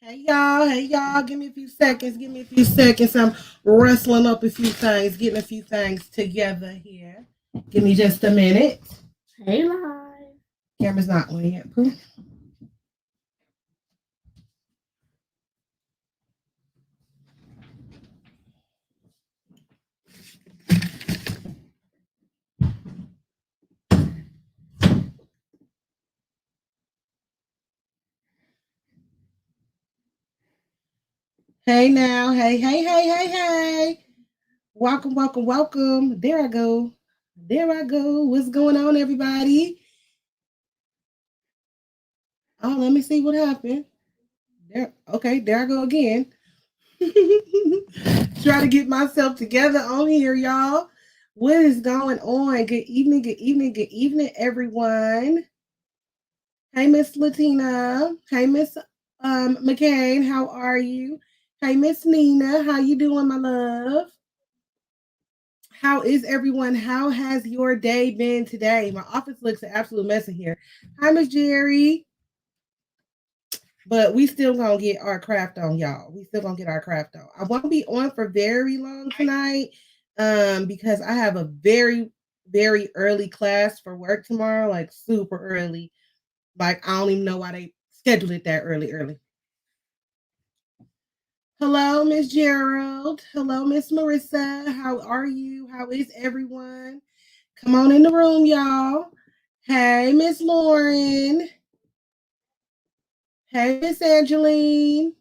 Hey y'all, give me a few seconds. Give me a few seconds. I'm wrestling up a few things, getting a few things together here. Give me just a minute. Hey, live. Camera's not on yet. Pooh. Hey now, hey. Welcome, welcome, welcome. There I go. There I go. What's going on, everybody? Oh, let me see what happened. There, okay, there I go again. Try to get myself together on here, y'all. What is going on? Good evening, everyone. Hey, Miss Latina. Hey, Miss McCain. How are you? Hey, Miss Nina. How you doing, my love? How is everyone? How has your day been today? My office looks an absolute mess in here. Hi, Miss Jerry. But we still gonna get our craft on, y'all. We still gonna get our craft on. I won't be on for very long tonight, because I have a very early class for work tomorrow, like super early. Like I don't even know why they scheduled it that early. Hello, Miss Gerald. Hello, Miss Marissa. How are you? How is everyone? Come on in the room, y'all. Hey, Miss Lauren. Hey, Miss Angeline.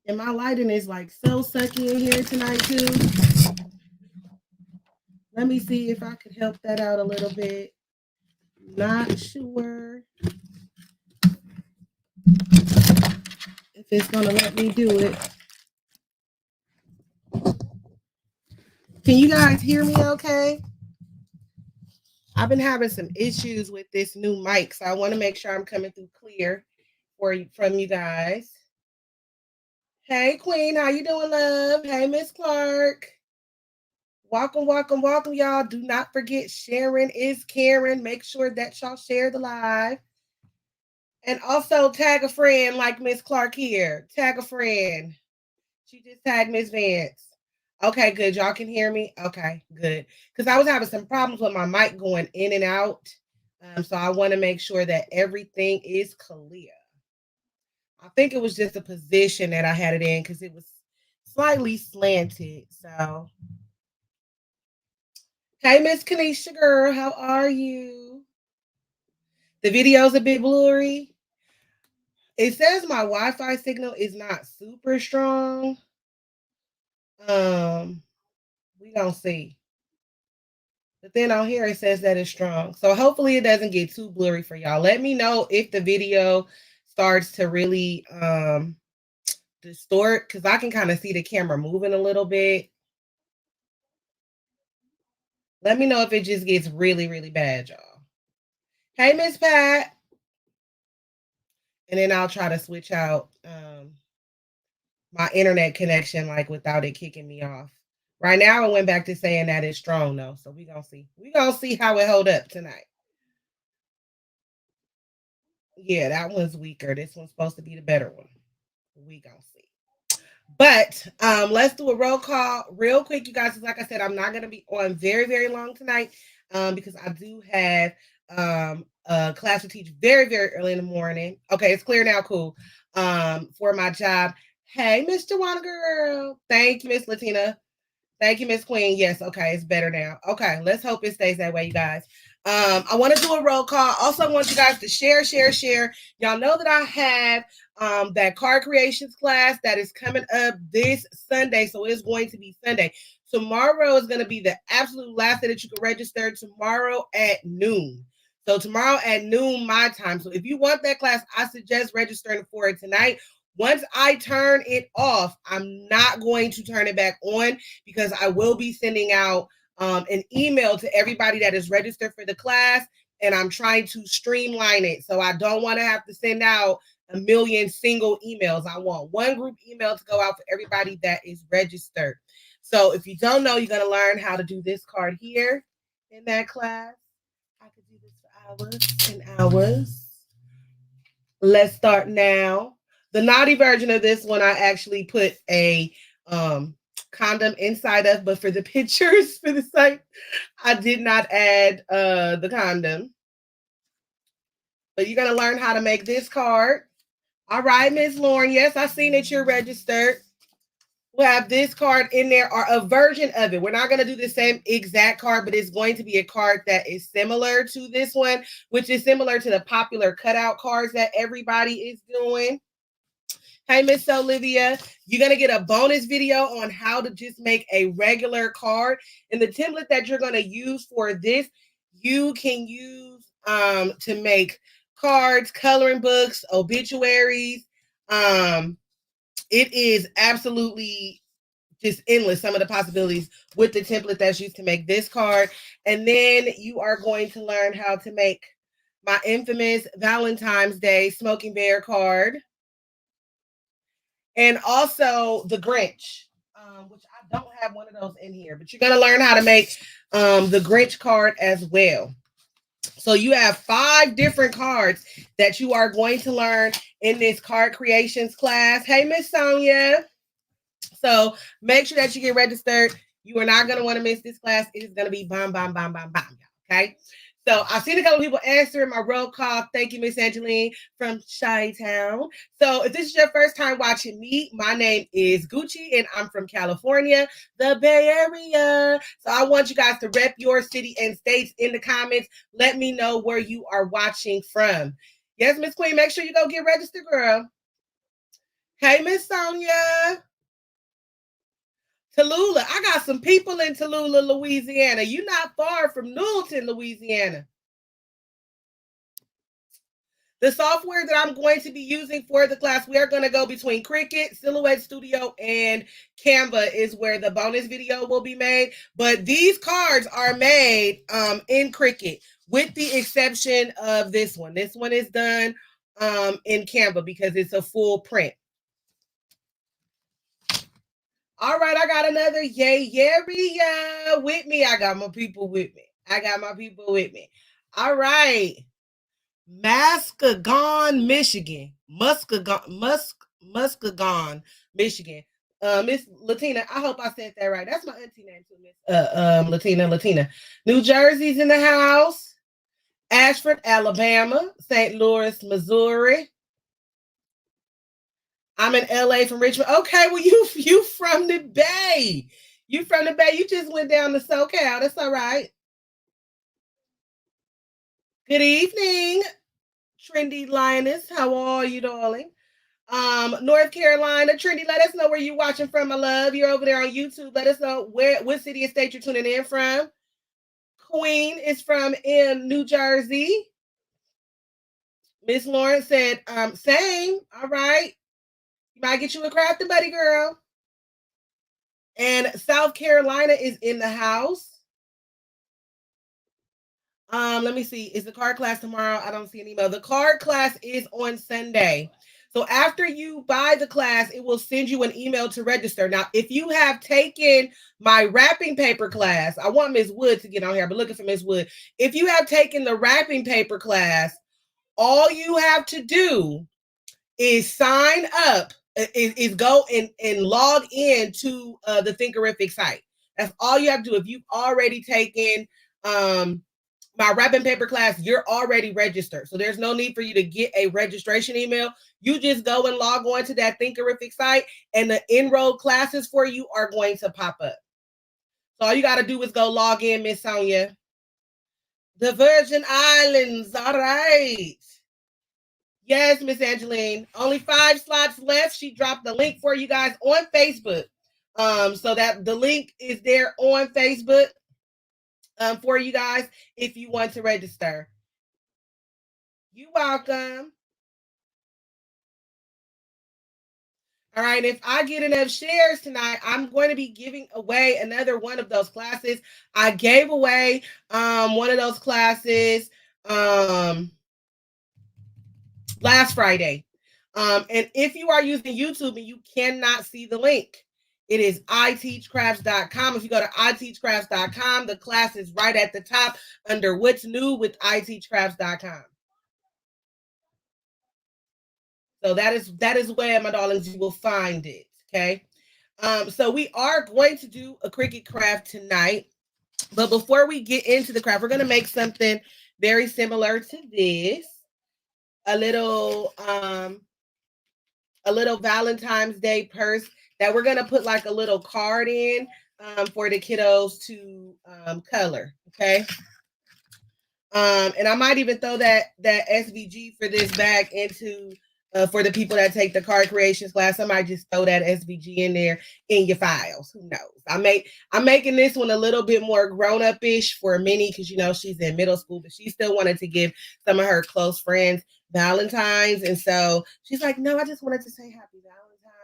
And my lighting is like so sucky in here tonight too. Let me see if I could help that out a little bit. Not sure if it's gonna let me do it. Can you guys hear me okay? I've been having some issues with this new mic, so I want to make sure I'm coming through clear for you, from you guys. Hey Queen, how you doing, love? Hey Miss Clark. Welcome, y'all. Do not forget sharing is Karen. Make sure that y'all share the live. And also tag a friend like Miss Clark here. Tag a friend. She just tagged Miss Vance. Okay, good. Y'all can hear me? Okay, good. Because I was having some problems with my mic going in and out. So I want to make sure that everything is clear. I think it was just a position that I had it in because it was slightly slanted. So, hey, Miss Kanisha girl, how are you? The video's a bit blurry. It says my Wi-Fi signal is not super strong. We don't see. But then on here it says that it's strong. So hopefully it doesn't get too blurry for y'all. Let me know if the video starts to really distort, because I can kind of see the camera moving a little bit. Let me know if it just gets really bad, y'all. Hey, Miss Pat. And then I'll try to switch out my internet connection, like without it kicking me off. Right now, it went back to saying that it's strong, though. So we're going to see. We're going to see how it hold up tonight. Yeah, that one's weaker. This one's supposed to be the better one. We going to see. But let's do a roll call real quick, you guys. Like I said, I'm not going to be on very long tonight because I do have a class to teach very early in the morning. Okay, it's clear now. Cool. For my job. Hey, Miss Joanna girl. Thank you, Miss Latina. Thank you, Miss Queen. Yes, okay, it's better now. Okay, let's hope it stays that way, you guys. I want to do a roll call. Also, I want you guys to share. Y'all know that I have that card creations class that is coming up this Sunday. So it's going to be Sunday. Tomorrow is going to be the absolute last day that you can register, tomorrow at noon. So tomorrow at noon, my time. So if you want that class, I suggest registering for it tonight. Once I turn it off, I'm not going to turn it back on because I will be sending out an email to everybody that is registered for the class, and I'm trying to streamline it. So I don't want to have to send out a million single emails. I want one group email to go out for everybody that is registered. So if you don't know, you're going to learn how to do this card here in that class. I could do this for hours and hours. Let's start now. The naughty version of this one, I actually put a condom inside of, but for the pictures for the site, I did not add the condom. But you're gonna learn how to make this card. All right, Miss Lauren. Yes, I seen that you're registered. We'll have this card in there or a version of it. We're not going to do the same exact card, but it's going to be a card that is similar to this one, which is similar to the popular cutout cards that everybody is doing. Hey, Miss Olivia, you're going to get a bonus video on how to just make a regular card. And the template that you're going to use for this, you can use to make cards, coloring books, obituaries. It is absolutely just endless, some of the possibilities with the template that's used to make this card. And then you are going to learn how to make my infamous Valentine's Day Smoking Bear card. And also the Grinch, which I don't have one of those in here, but you're going to learn how to make the Grinch card as well. So you have 5 different cards that you are going to learn in this card creations class. Hey, Miss Sonia. So make sure that you get registered. You are not going to want to miss this class. It is going to be bomb, bomb, bomb, bomb, bomb. Okay. So I've seen a couple of people answering my roll call. Thank you, Miss Angeline from Chi-Town. So if this is your first time watching me, my name is Gucci and I'm from California, the Bay Area. So I want you guys to rep your city and states in the comments. Let me know where you are watching from. Yes, Miss Queen, make sure you go get registered, girl. Hey, Miss Sonia. Tallulah. I got some people in Tallulah, Louisiana. You're not far from Newton, Louisiana. The software that I'm going to be using for the class, we are going to go between Cricut, Silhouette Studio, and Canva is where the bonus video will be made. But these cards are made in Cricut with the exception of this one. This one is done in Canva because it's a full print. All right, I got another yeah with me. I got my people with me. All right. Muskegon, Michigan. Muskegon, Michigan. Miss Latina, I hope I said that right. That's my auntie name too, Miss Latina. New Jersey's in the house. Ashford, Alabama. St. Louis, Missouri. I'm in LA from Richmond. Okay, well, you from the Bay. You from the Bay. You just went down to SoCal. That's all right. Good evening, Trendy Lioness. How are you, darling? North Carolina. Trendy, let us know where you're watching from, my love. You're over there on YouTube. Let us know what city and state you're tuning in from. Queen is from in New Jersey. Miss Lauren said, same. All right. Might get you a crafting buddy, girl. And South Carolina is in the house. Let me see. Is the card class tomorrow? I don't see an email. The card class is on Sunday. So after you buy the class, it will send you an email to register. Now, if you have taken my wrapping paper class, I want Miss Wood to get on here. I've been looking for Miss Wood. If you have taken the wrapping paper class, all you have to do is sign up. Is go and log in to the Thinkerific site. That's all you have to do. If you've already taken my wrapping paper class, you're already registered. So there's no need for you to get a registration email. You just go and log on to that Thinkerific site and the enrolled classes for you are going to pop up. So all you got to do is go log in, Miss Sonia. The Virgin Islands. All right. Yes, Miss Angeline. Only 5 slots left. She dropped the link for you guys on Facebook. So that the link is there on Facebook for you guys if you want to register. You're welcome. All right, if I get enough shares tonight, I'm going to be giving away another one of those classes. I gave away one of those classes last Friday. And if you are using YouTube and you cannot see the link, it is iteachcrafts.com. If you go to iteachcrafts.com, the class is right at the top under What's New with iteachcrafts.com. So that is where, my darlings, you will find it. Okay. So we are going to do a Cricut craft tonight. But before we get into the craft, we're going to make something very similar to this. A little Valentine's Day purse that we're going to put like a little card in for the kiddos to color. Okay. And I might even throw that SVG for this bag into for the people that take the card creations class. I might just throw that SVG in there in your files. Who knows? I'm making this one a little bit more grown up ish for Minnie because she's in middle school, but she still wanted to give some of her close friends Valentine's, and so she's like, "No, I just wanted to say Happy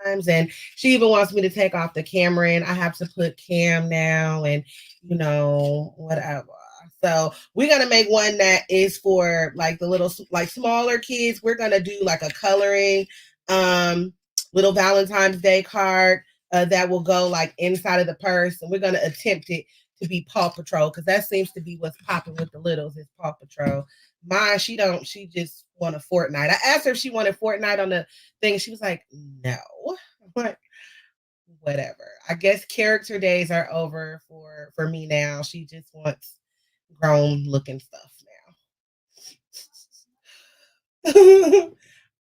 Valentine's." And she even wants me to take off the camera, and I have to put cam now, and whatever. So we're going to make one that is for like the little, like smaller kids. We're going to do like a coloring little Valentine's Day card that will go like inside of the purse. And we're going to attempt it to be Paw Patrol because that seems to be what's popping with the littles is Paw Patrol. Mine, she just wanted Fortnite. I asked her if she wanted Fortnite on the thing. She was like, no. But whatever. I guess character days are over for me now. She just wants grown looking stuff now.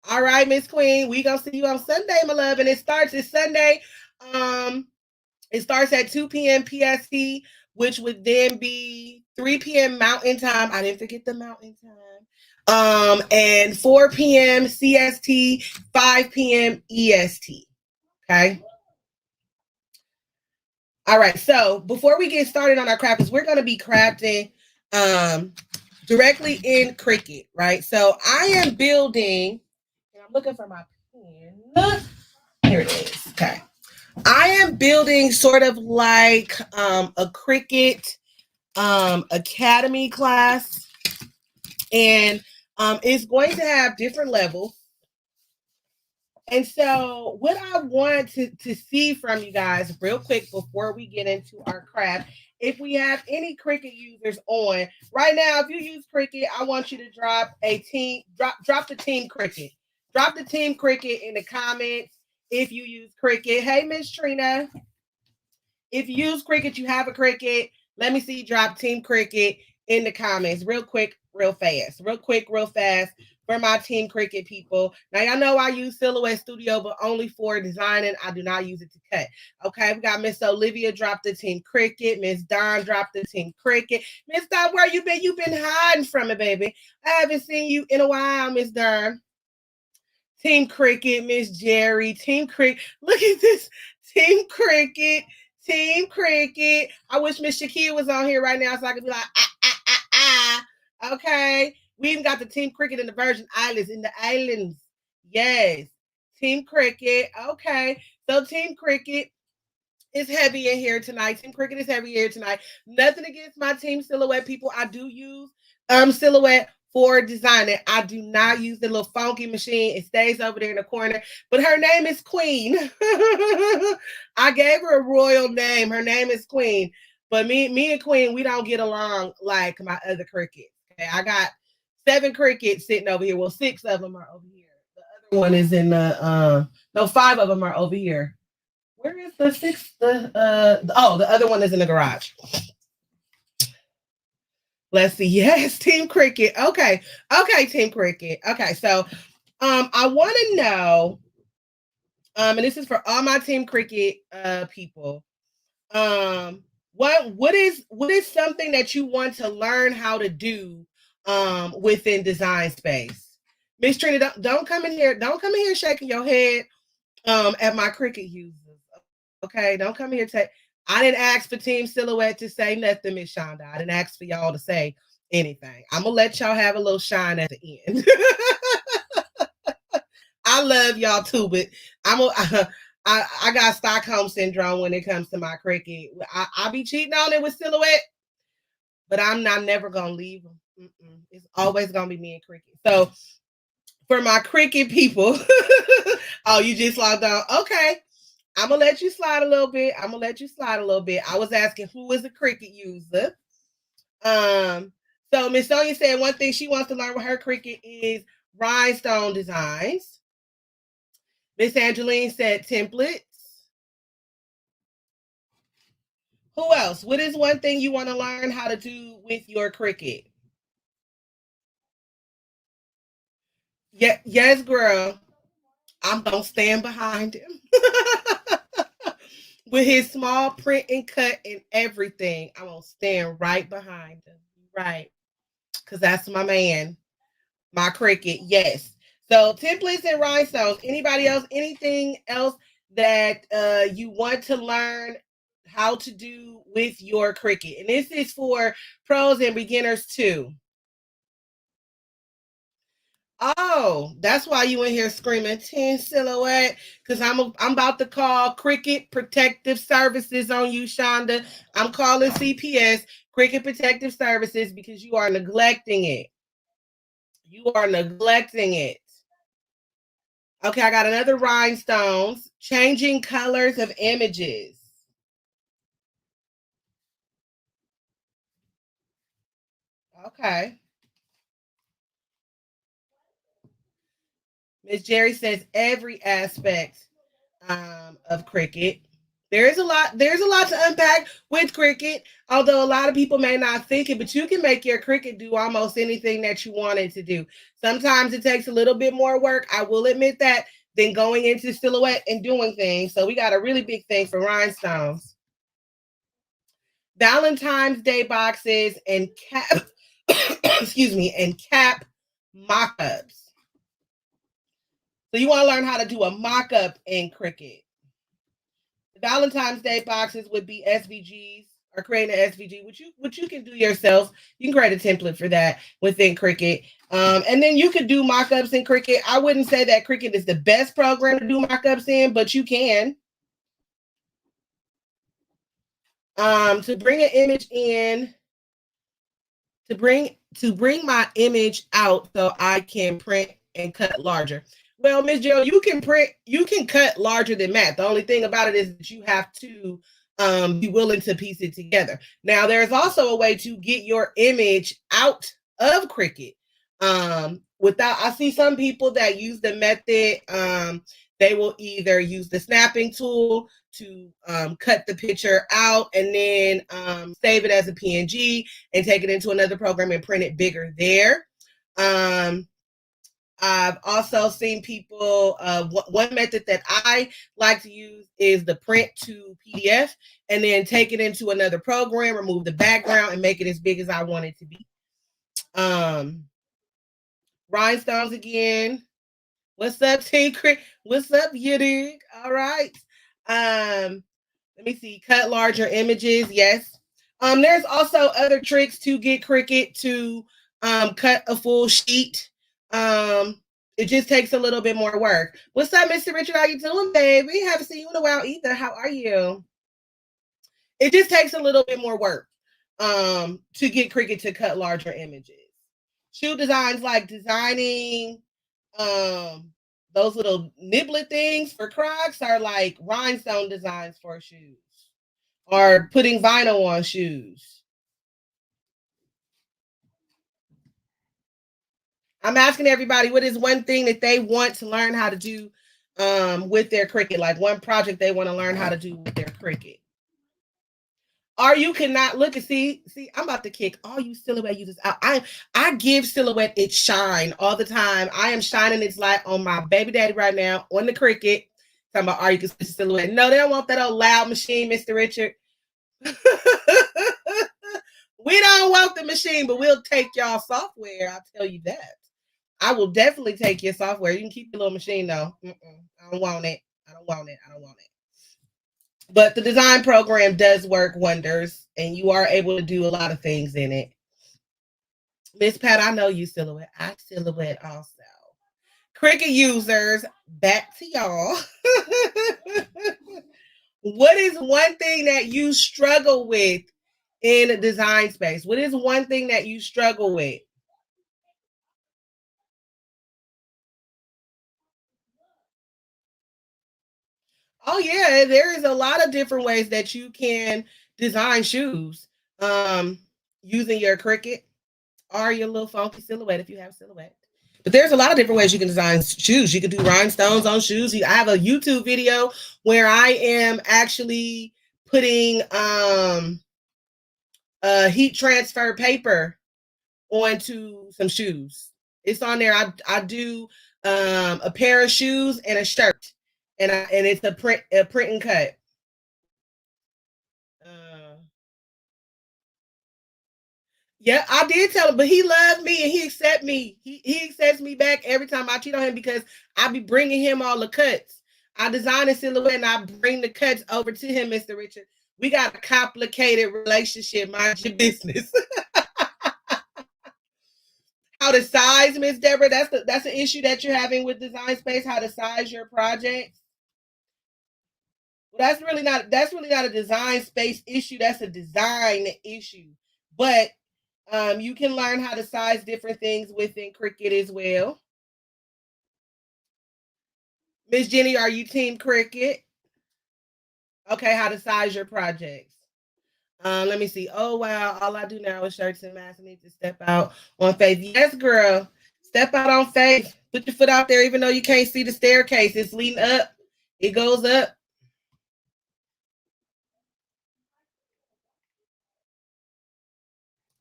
All right, Miss Queen, we gonna see you on Sunday, my love, and it starts this Sunday. It starts at 2 p.m. PST, which would then be 3 p.m. Mountain Time. I didn't forget the Mountain Time. And 4 p.m. CST, 5 p.m. EST. Okay. All right. So before we get started on our crafts, we're going to be crafting directly in Cricut, right? So I am building, and I'm looking for my pen. Here it is. Okay. I am building sort of like a Cricut Academy class, and it's going to have different levels. And so what I want to see from you guys real quick before we get into our craft, if we have any Cricut users on right now, if you use Cricut, I want you to drop the team Cricut. Drop the team Cricut in the comments if you use Cricut. Hey, Miss Trina. If you use Cricut, you have a Cricut. Let me see you drop team Cricut in the comments real quick, real fast. Real quick, real fast. For my team Cricut people. Now, y'all know I use Silhouette Studio, but only for designing. I do not use it to cut. Okay, we got Miss Olivia drop the team Cricut. Miss Dawn dropped the team Cricut. Miss Dawn, where you been? You've been hiding from it, baby. I haven't seen you in a while, Miss Dawn. Team Cricut, Miss Jerry. Team Cricut. Look at this. Team Cricut. Team Cricut. I wish Miss Shakia was on here right now so I could be like, Okay. We even got the Team Cricut in the Virgin Islands. In the islands. Yes. Team Cricut. Okay. So Team Cricut is heavy in here tonight. Team Cricut is heavy here tonight. Nothing against my Team Silhouette people. I do use Silhouette for designing. I do not use the little funky machine. It stays over there in the corner. But her name is Queen. I gave her a royal name. Her name is Queen. But me and Queen, we don't get along like my other Cricut. Okay, I got 7 Crickets sitting over here. Well, 6 of them are over here. The other one is in the 5 of them are over here. Where is the 6th? The other one is in the garage. Let's see. Yes, Team Cricut. Okay, Team Cricut. Okay, so I want to know, and this is for all my Team Cricut people. What is something that you want to learn how to do within design space? Miss Trina, don't come in here. Don't come in here shaking your head at my Cricut users. Okay, don't come here. I didn't ask for Team Silhouette to say nothing, Miss Shonda. I didn't ask for y'all to say anything. I'm gonna let y'all have a little shine at the end. I love y'all too, but I got Stockholm syndrome when it comes to my Cricut. I be cheating on it with Silhouette, but I'm never gonna leave them. It's always gonna be me and Cricut. So for my Cricut people, oh, you just logged on. Okay. I'm gonna let you slide a little bit. I was asking who is a Cricut user. So Miss Sonia said one thing she wants to learn with her Cricut is rhinestone designs. Miss Angeline said templates. Who else? What is one thing you want to learn how to do with your Cricut? Yeah, yes, girl. I'm gonna stand behind him with his small print and cut and everything. I'm gonna stand right behind him, right? Because that's my man, my Cricut. Yes. So templates and rhinestones. Anybody else? Anything else that you want to learn how to do with your Cricut? And this is for pros and beginners too. Oh, that's why you in here screaming 10 silhouette, because I'm about to call Cricut Protective Services on you, Shonda. I'm calling CPS, Cricut Protective Services, because you are neglecting it. You are neglecting it. Okay, I got another rhinestones. Changing colors of images. Okay. Miss Jerry says every aspect of Cricut. There's a lot to unpack with Cricut, although a lot of people may not think it, but you can make your Cricut do almost anything that you want it to do. Sometimes it takes a little bit more work, I will admit that, than going into silhouette and doing things. So we got a really big thing for rhinestones. Valentine's Day boxes and cap excuse me, and cap mock-ups. So you want to learn how to do a mock-up in Cricut. The Valentine's Day boxes would be SVGs or creating an SVG, which you can do yourself. You can create a template for that within Cricut. And then you could do mock-ups in Cricut. I wouldn't say that Cricut is the best program to do mock-ups in, but you can. To bring an image in, to bring my image out so I can print and cut larger. Well, Miss Jill, you can cut larger than Matt. The only thing about it is that you have to be willing to piece it together. Now, there's also a way to get your image out of Cricut. Without, I see some people that use the method. They will either use the snapping tool to cut the picture out and then save it as a PNG and take it into another program and print it bigger there. I've also seen people, one method that I like to use is the print to PDF and then take it into another program, remove the background, and make it as big as I want it to be. Rhinestones again. What's up, Team Crit? What's up, you dig? All right. Let me see. Cut larger images. Yes. There's also other tricks to get Cricut to cut a full sheet. It just takes a little bit more work. What's up, Mr. Richard? How you doing, baby? Haven't seen you in a while either. How are you? It just takes a little bit more work to get Cricut to cut larger images. Shoe designs like designing those little niblet things for Crocs are like rhinestone designs for shoes or putting vinyl on shoes. I'm asking everybody what is one thing that they want to learn how to do with their Cricut, like one project they want to learn how to do with their Cricut. Or you cannot look and see, I'm about to kick all you silhouette users out. I give silhouette its shine all the time. I am shining its light on my baby daddy right now on the Cricut. Talking about, you can switch silhouette. No, they don't want that old loud machine, Mr. Richard. We don't want the machine, but we'll take y'all software. I'll tell you that. I will definitely take your software. You can keep your little machine though. I don't want it. I don't want it. But the design program does work wonders, and you are able to do a lot of things in it. Miss Pat, I know you silhouette. I silhouette also. Cricut users, back to y'all. What is one thing that you struggle with in a design space? What is one thing that you struggle with? Oh yeah, there is a lot of different ways that you can design shoes using your Cricut or your little funky silhouette if you have silhouette. But there's a lot of different ways you can design shoes. You can do rhinestones on shoes. I have a YouTube video where I am actually putting heat transfer paper onto some shoes. It's on there. I do a pair of shoes and a shirt, and it's a print and cut. Yeah, I did tell him, but he loved me and he accepts me. He accepts me back every time I cheat on him because I be bringing him all the cuts. I design a silhouette and I bring the cuts over to him, Mr. Richard. We got a complicated relationship. Mind your business. How to size, Miss Deborah? That's an issue that you're having with Design Space. How to size your projects? Well, that's really not a Design Space issue. That's a design issue. But you can learn how to size different things within Cricut as well. Miss Jenny, are you Team Cricut? Okay, how to size your projects. Let me see. Oh wow, all I do now is shirts and masks. I need to step out on faith. Yes, girl. Step out on faith. Put your foot out there, even though you can't see the staircase. It's leading up. It goes up.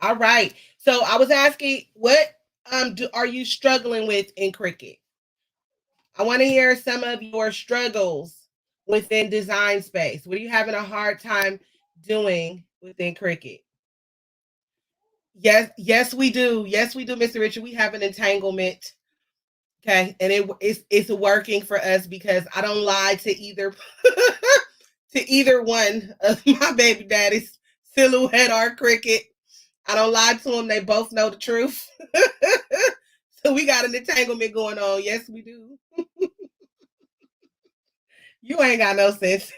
All right. So I was asking, what are you struggling with in Cricut? I want to hear some of your struggles within Design Space. What are you having a hard time doing within Cricut? Yes, we do. Yes, we do, Mr. Richard. We have an entanglement. Okay, and it's working for us because I don't lie to either to either one of my baby daddies, Silhouette or Cricut. I don't lie to them. They both know the truth. So we got an entanglement going on. Yes, we do. You ain't got no sense.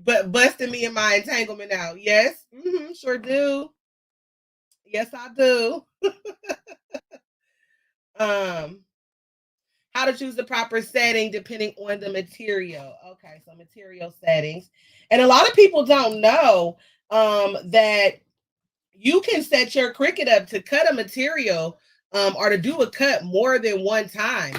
But busting me in my entanglement out. Yes, sure do. Yes, I do. How to choose the proper setting depending on the material. Okay, so material settings. And a lot of people don't know that you can set your Cricut up to cut a material or to do a cut more than one time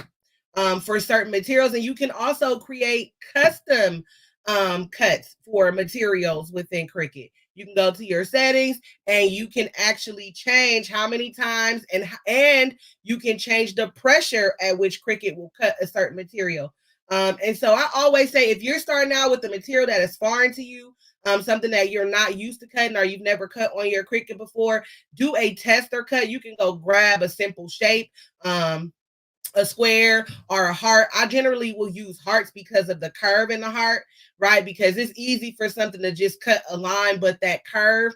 for certain materials. And you can also create custom cuts for materials within Cricut. You can go to your settings and you can actually change how many times and you can change the pressure at which Cricut will cut a certain material. And so I always say, if you're starting out with a material that is foreign to you, something that you're not used to cutting or you've never cut on your Cricut before, do a tester cut. You can go grab a simple shape, a square or a heart. I generally will use hearts because of the curve in the heart, right? Because it's easy for something to just cut a line, but that curve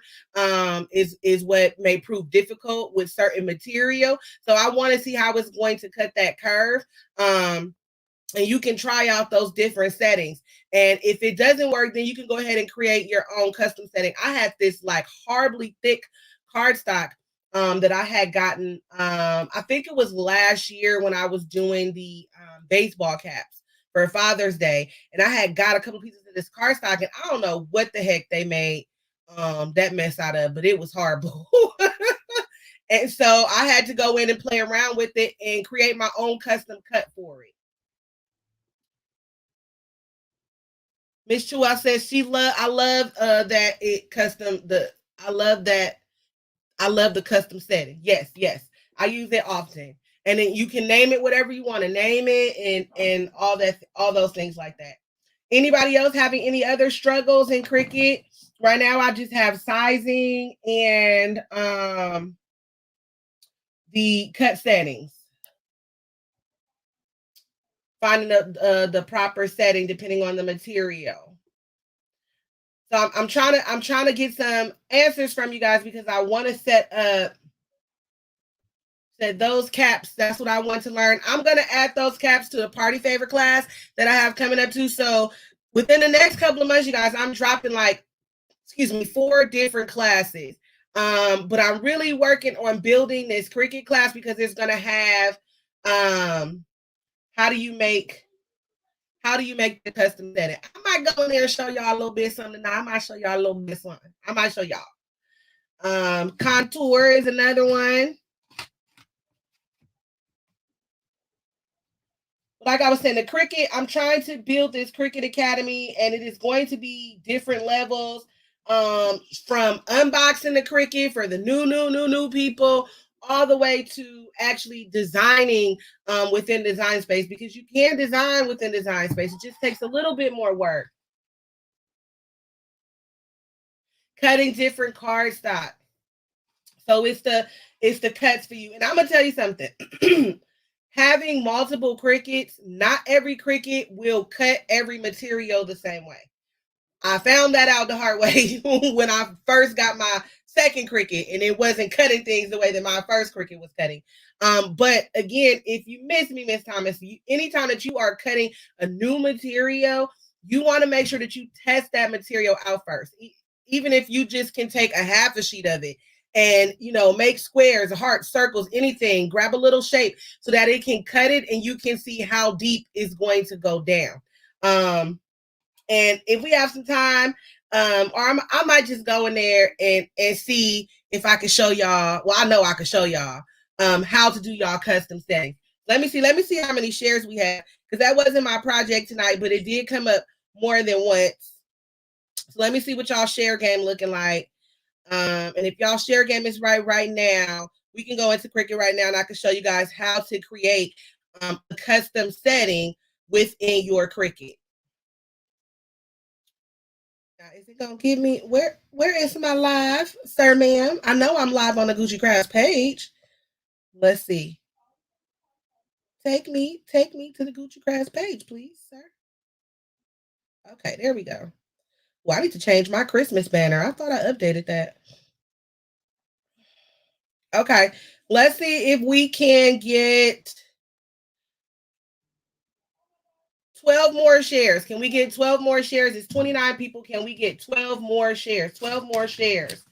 is what may prove difficult with certain material. So I want to see how it's going to cut that curve. And you can try out those different settings. And if it doesn't work, then you can go ahead and create your own custom setting. I had this like horribly thick cardstock that I had gotten. I think it was last year when I was doing the baseball caps for Father's Day. And I had got a couple pieces of this cardstock, and I don't know what the heck they made that mess out of, but it was horrible. And so I had to go in and play around with it and create my own custom cut for it. Miss Chua says I love that it custom I love that I love the custom setting. Yes, yes. I use it often. And then you can name it whatever you want to name it and all those things like that. Anybody else having any other struggles in Cricut? Right now I just have sizing and the cut settings. Finding the proper setting depending on the material. So I'm trying to get some answers from you guys because I want to set those caps. That's what I want to learn. I'm going to add those caps to a party favor class that I have coming up too. So within the next couple of months, you guys, I'm dropping 4 different classes. But I'm really working on building this Cricut class because it's going to have how do you make the custom setting? I might go in there and show y'all a little bit of something. Now I might show y'all a little bit of something. I might show y'all. Contour is another one. Like I was saying, the Cricut, I'm trying to build this Cricut Academy, and it is going to be different levels, from unboxing the Cricut for the new people, all the way to actually designing within Design Space, because you can design within Design Space. It just takes a little bit more work. Cutting different cardstock. So it's the cuts for you. And I'm gonna tell you something. Having multiple Cricuts, not every Cricut will cut every material the same way. I found that out the hard way when I first got my second Cricut, and it wasn't cutting things the way that my first Cricut was cutting. But again, if you miss me, Miss Thomas, anytime that you are cutting a new material, you want to make sure that you test that material out first. Even if you just can take a half a sheet of it and, make squares, hearts, circles, anything, grab a little shape so that it can cut it and you can see how deep it's going to go down. And if we have some time, or I might just go in there and see if I can show y'all. Well, I know I can show y'all how to do y'all custom settings. Let me see how many shares we have, because that wasn't my project tonight, but it did come up more than once. So let me see what y'all share game looking like. And if y'all share game is right now, we can go into Cricut right now, and I can show you guys how to create a custom setting within your Cricut. Now, is it gonna give me where is my live, sir, ma'am? I know I'm live on the Gucci Crafts page. Let's see. Take me to the Gucci Crafts page, please, sir. Okay, there we go. Well, I need to change my Christmas banner. I thought I updated that. Okay, let's see if we can get 12 more shares. Can we get 12 more shares? It's 29 people. Can we get 12 more shares? 12 more shares.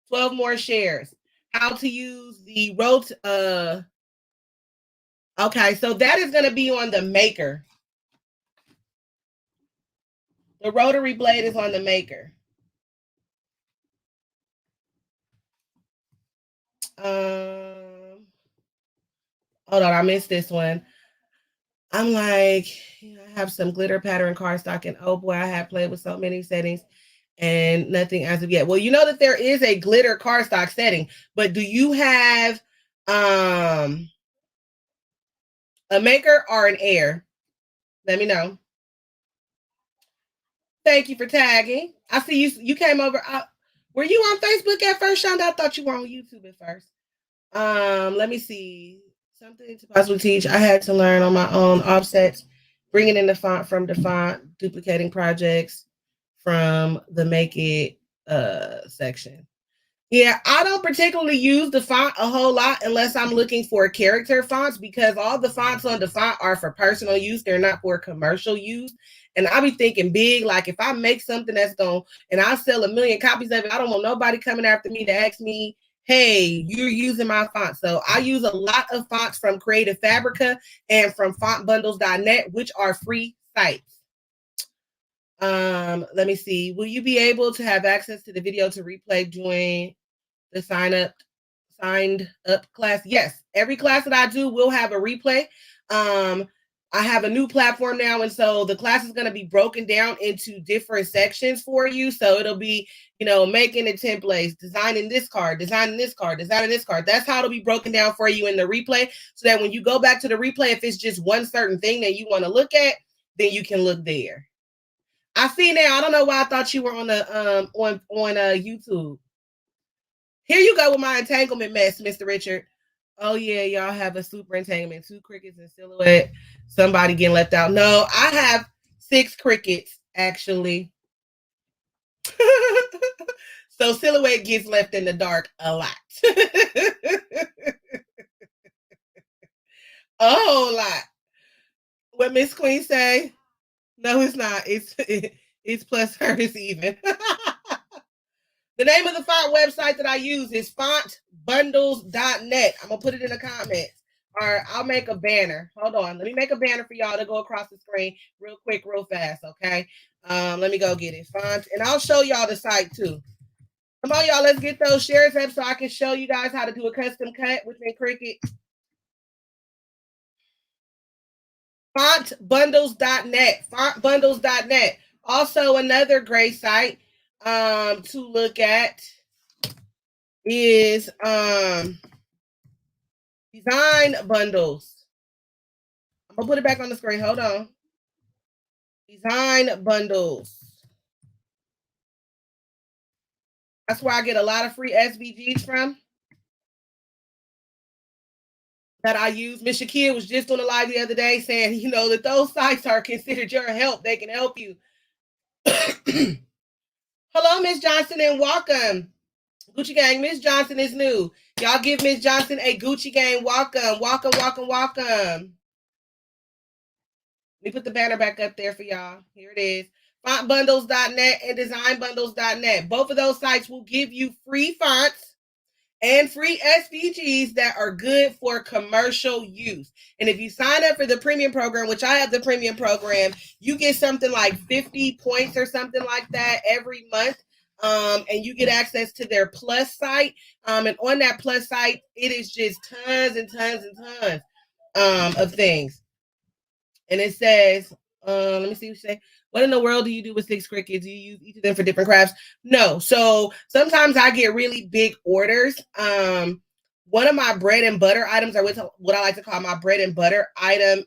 12 more shares. How to use the okay, so that is going to be on the Maker. The rotary blade is on the Maker. Hold on, I missed this one. I'm like, I have some glitter pattern cardstock, and oh boy, I have played with so many settings and nothing as of yet. Well, you know that there is a glitter cardstock setting, but do you have a Maker or an Air? Let me know. Thank you for tagging. I see you came over. Were you on Facebook at first, Shonda? I thought you were on YouTube at first. Let me see. Something to possibly teach. I had to learn on my own. Offsets, bringing in the font from the font, duplicating projects from the Make It section. Yeah, I don't particularly use the font a whole lot unless I'm looking for character fonts, because all the fonts on the font are for personal use. They're not for commercial use. And I'll be thinking big, like if I make something that's and I sell 1 million copies of it, I don't want nobody coming after me to ask me, hey, you're using my font. So I use a lot of fonts from Creative Fabrica and from fontbundles.net, which are free sites. Let me see. Will you be able to have access to the video to replay during the signed up class? Yes, every class that I do will have a replay. I have a new platform now, and so the class is going to be broken down into different sections for you. So it'll be, making the templates, designing this card, designing this card, designing this card. That's how it'll be broken down for you in the replay, so that when you go back to the replay, if it's just one certain thing that you want to look at, then you can look there. I see now. I don't know why I thought you were on the on YouTube. Here you go with my entanglement mess, Mr. Richard. Oh yeah, y'all have a super entanglement, 2 Cricuts in silhouette. Somebody getting left out. No, I have 6 Cricuts actually. So silhouette gets left in the dark a lot. A whole lot. What Miss Queen say? No, it's not. It's plus her is even. The name of the font website that I use is fontbundles.net. I'm going to put it in the comments. Or I'll make a banner. Hold on. Let me make a banner for y'all to go across the screen real quick, real fast, okay? Let me go get it. Font. And I'll show y'all the site too. Come on, y'all. Let's get those shares up so I can show you guys how to do a custom cut within Cricut. Fontbundles.net. Fontbundles.net. Also, another great site to look at is Design Bundles. I'm gonna put it back on the screen. Hold on. Design Bundles. That's where I get a lot of free SVGs from that I use. Miss Shakia was just on the live the other day saying, you know, that those sites are considered your help. They can help you. Hello, Miss Johnson, and welcome. Gucci Gang, Miss Johnson is new. Y'all give Miss Johnson a Gucci Gang welcome. Welcome, welcome, welcome. Let me put the banner back up there for y'all. Here it is. Fontbundles.net and designbundles.net. Both of those sites will give you free fonts and free SVGs that are good for commercial use. And if you sign up for the premium program, which I have the premium program, you get something like 50 points or something like that every month. And you get access to their plus site. And on that plus site, it is just tons and tons and tons of things. And it says, let me see what you say. What in the world do you do with 6 Cricuts? Do you use each of them for different crafts? No. So sometimes I get really big orders. One of my bread and butter items, or what I like to call my bread and butter item,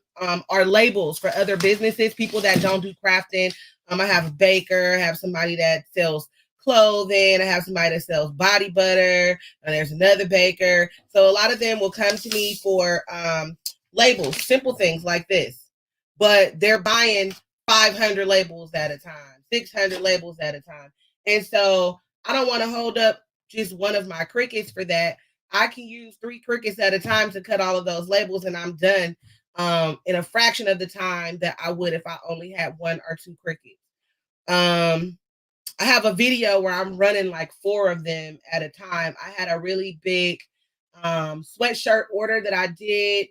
are labels for other businesses, people that don't do crafting. I have a baker, I have somebody that sells clothing, I have somebody that sells body butter, and there's another baker. So a lot of them will come to me for labels, simple things like this. But they're buying 500 labels at a time, 600 labels at a time. And so I don't want to hold up just one of my Cricuts for that. I can use 3 Cricuts at a time to cut all of those labels, and I'm done in a fraction of the time that I would if I only had 1 or 2 Cricuts. I have a video where I'm running like 4 of them at a time. I had a really big sweatshirt order that I did,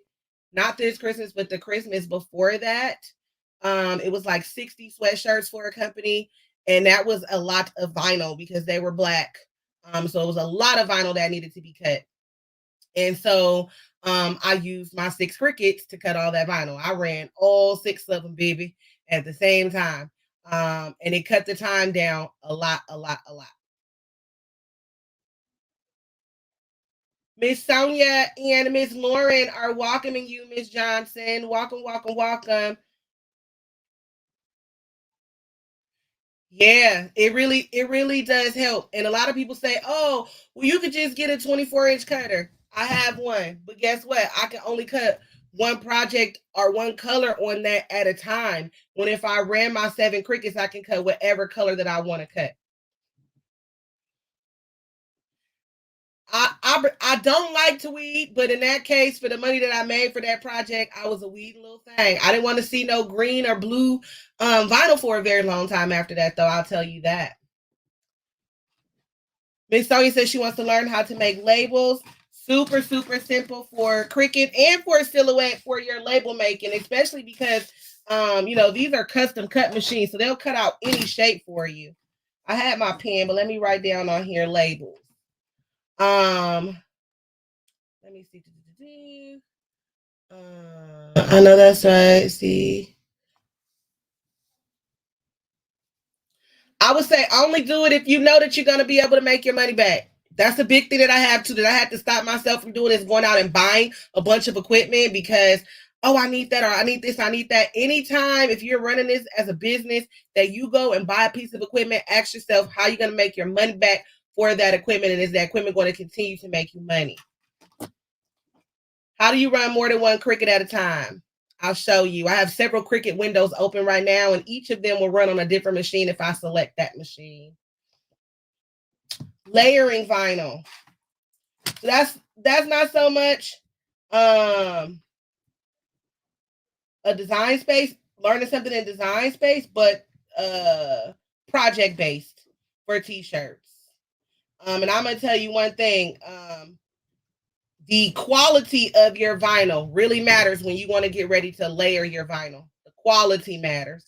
not this Christmas, but the Christmas before that. It was like 60 sweatshirts for a company, and that was a lot of vinyl because they were black. So it was a lot of vinyl that needed to be cut. And so I used my 6 Cricuts to cut all that vinyl. I ran all 6 of them, baby, at the same time. And it cut the time down a lot. Miss Sonia and Miss Lauren are welcoming you, Miss Johnson. Welcome, welcome, welcome. Yeah, it really does help. And a lot of people say, oh, well, you could just get a 24-inch cutter. I have one, but guess what? I can only cut one project or one color on that at a time. When if I ran my 7 Cricuts, I can cut whatever color that I want to cut. I don't like to weed, but in that case, for the money that I made for that project, I was a weeding little thing. I didn't want to see no green or blue vinyl for a very long time after that, though. I'll tell you that. Miss Sonia says she wants to learn how to make labels. Super, super simple for Cricut and for Silhouette for your label making, especially because, you know, these are custom cut machines, so they'll cut out any shape for you. I had my pen, but let me write down on here labels. Let me see. I know that's right. See. I would say only do it if you know that you're going to be able to make your money back. That's a big thing that I have too, that I had to stop myself from doing, is going out and buying a bunch of equipment because, oh, I need that, or I need this, I need that. Anytime, if you're running this as a business, that you go and buy a piece of equipment, ask yourself how you're going to make your money back for that equipment, and is that equipment going to continue to make you money? How do you run more than 1 Cricut at a time? I'll show you. I have several Cricut windows open right now, and each of them will run on a different machine if I select that machine. Layering vinyl. So that's not so much a design space, learning something in design space, but project based for t-shirts. And I'm gonna tell you one thing. The quality of your vinyl really matters when you want to get ready to layer your vinyl. The quality matters.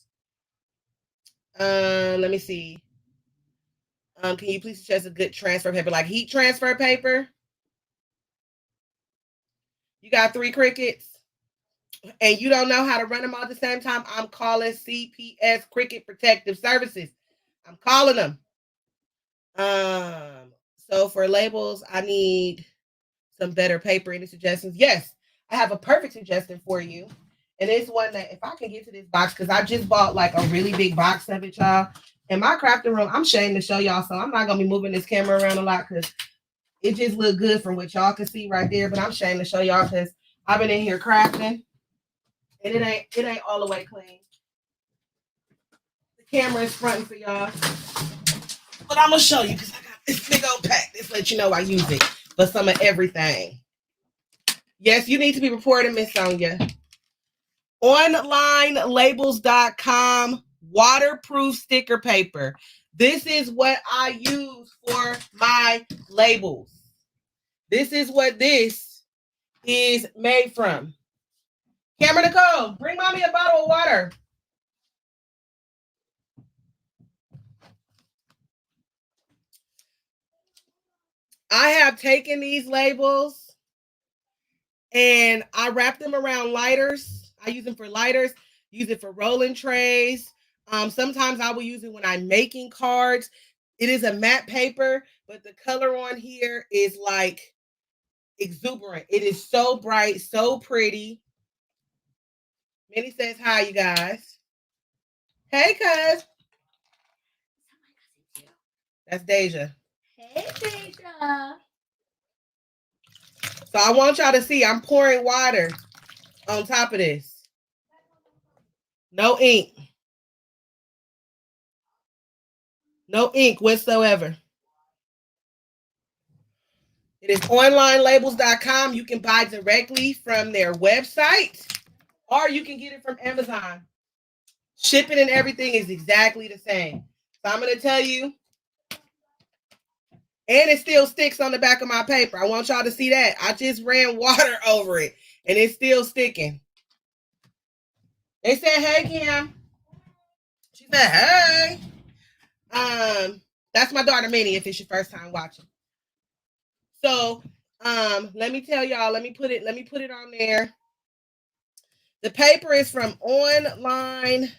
Let me see. Can you please suggest a good transfer paper, like heat transfer paper? You got 3 crickets and you don't know how to run them all at the same time? I'm calling CPS Cricket Protective Services. I'm calling them. So for labels, I need some better paper. Any suggestions? Yes, I have a perfect suggestion for you. And it's one that if I can get to this box, because I just bought like a really big box of it, y'all. In my crafting room, I'm ashamed to show y'all, so I'm not gonna be moving this camera around a lot because it just looked good from what y'all can see right there. But I'm ashamed to show y'all because I've been in here crafting and it ain't all the way clean. The camera is fronting for y'all, but I'm gonna show you because I got this big old pack. This let you know I use it for some of everything. Yes, you need to be reporting, Miss Sonia. OnlineLabels.com waterproof sticker paper. This is what I use for my labels. This is what this is made from. Camera Nicole, bring mommy a bottle of water. I have taken these labels and I wrap them around lighters. I use them for lighters, use it for rolling trays. Sometimes I will use it when I'm making cards. It is a matte paper, but the color on here is like exuberant. It is so bright, so pretty. Minnie says hi, you guys. Hey, cuz. That's Deja. Hey, Deja. So I want y'all to see I'm pouring water on top of this. No ink. No ink whatsoever. It is onlinelabels.com. You can buy directly from their website or you can get it from Amazon. Shipping and everything is exactly the same. So I'm going to tell you, and it still sticks on the back of my paper. I want y'all to see that. I just ran water over it and it's still sticking. They said, hey, Kim. She said, hey. That's my daughter Minnie if it's your first time watching. So let me tell y'all, let me put it on there. The paper is from Online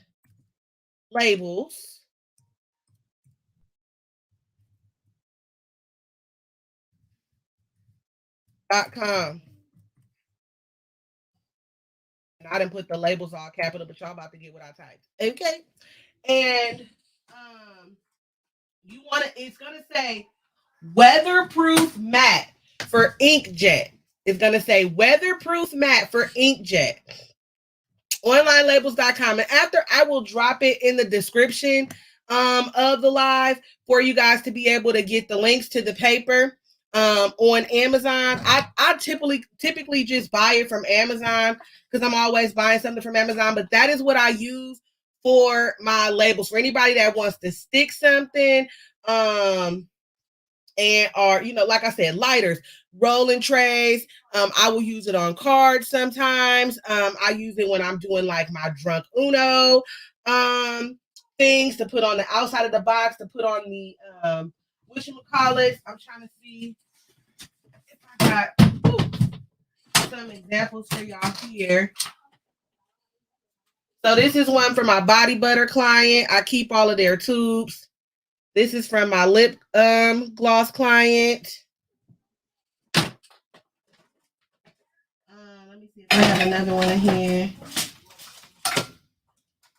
Labels.com. And I didn't put the labels all capital, but y'all about to get what I typed. Okay. And you want to, it's gonna say weatherproof matte for inkjet. It's gonna say weatherproof matte for inkjet. OnlineLabels.com. And after, I will drop it in the description of the live for you guys to be able to get the links to the paper on Amazon. I typically just buy it from Amazon because I'm always buying something from Amazon, but that is what I use for my labels. For anybody that wants to stick something, and or like I said, lighters, rolling trays. I will use it on cards sometimes. I use it when I'm doing like my drunk Uno things to put on the outside of the box, to put on the whatchamacallit. I'm trying to see if I got some examples for y'all here. So this is one for my body butter client. I keep all of their tubes. This is from my lip gloss client. Let me see if I have another one in here.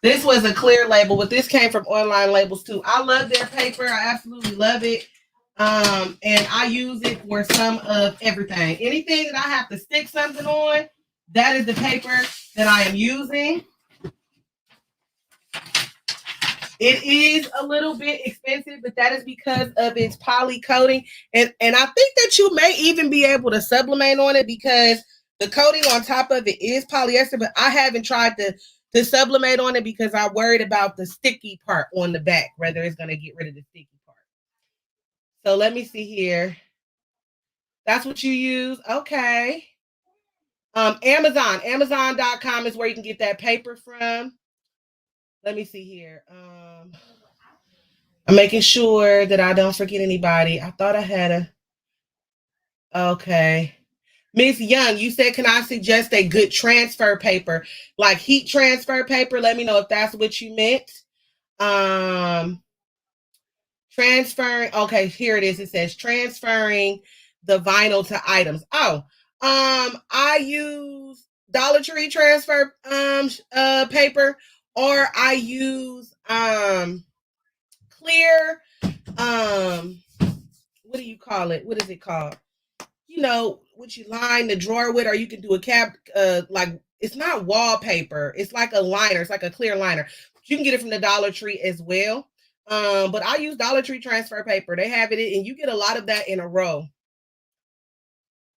This was a clear label, but this came from Online Labels too. I love their paper. I absolutely love it. And I use it for some of everything. Anything that I have to stick something on, that is the paper that I am using. It is a little bit expensive, but that is because of its poly coating. And I think that you may even be able to sublimate on it because the coating on top of it is polyester, but I haven't tried to sublimate on it because I'm worried about the sticky part on the back, whether it's going to get rid of the sticky part. So let me see here. That's what you use. Okay. Amazon.com is where you can get that paper from. Let me see here. I'm making sure that I don't forget anybody. I thought I had okay. Miss Young, you said, can I suggest a good transfer paper, like heat transfer paper? Let me know if that's what you meant. Transferring. Okay, here it is. It says transferring the vinyl to items. Oh, I use Dollar Tree transfer paper, or I use clear what do you call it? What is it called? What you line the drawer with, or you can do a cap, like it's not wallpaper. It's like a liner. It's like a clear liner. You can get it from the Dollar Tree as well. But I use Dollar Tree transfer paper. They have it, and you get a lot of that in a row.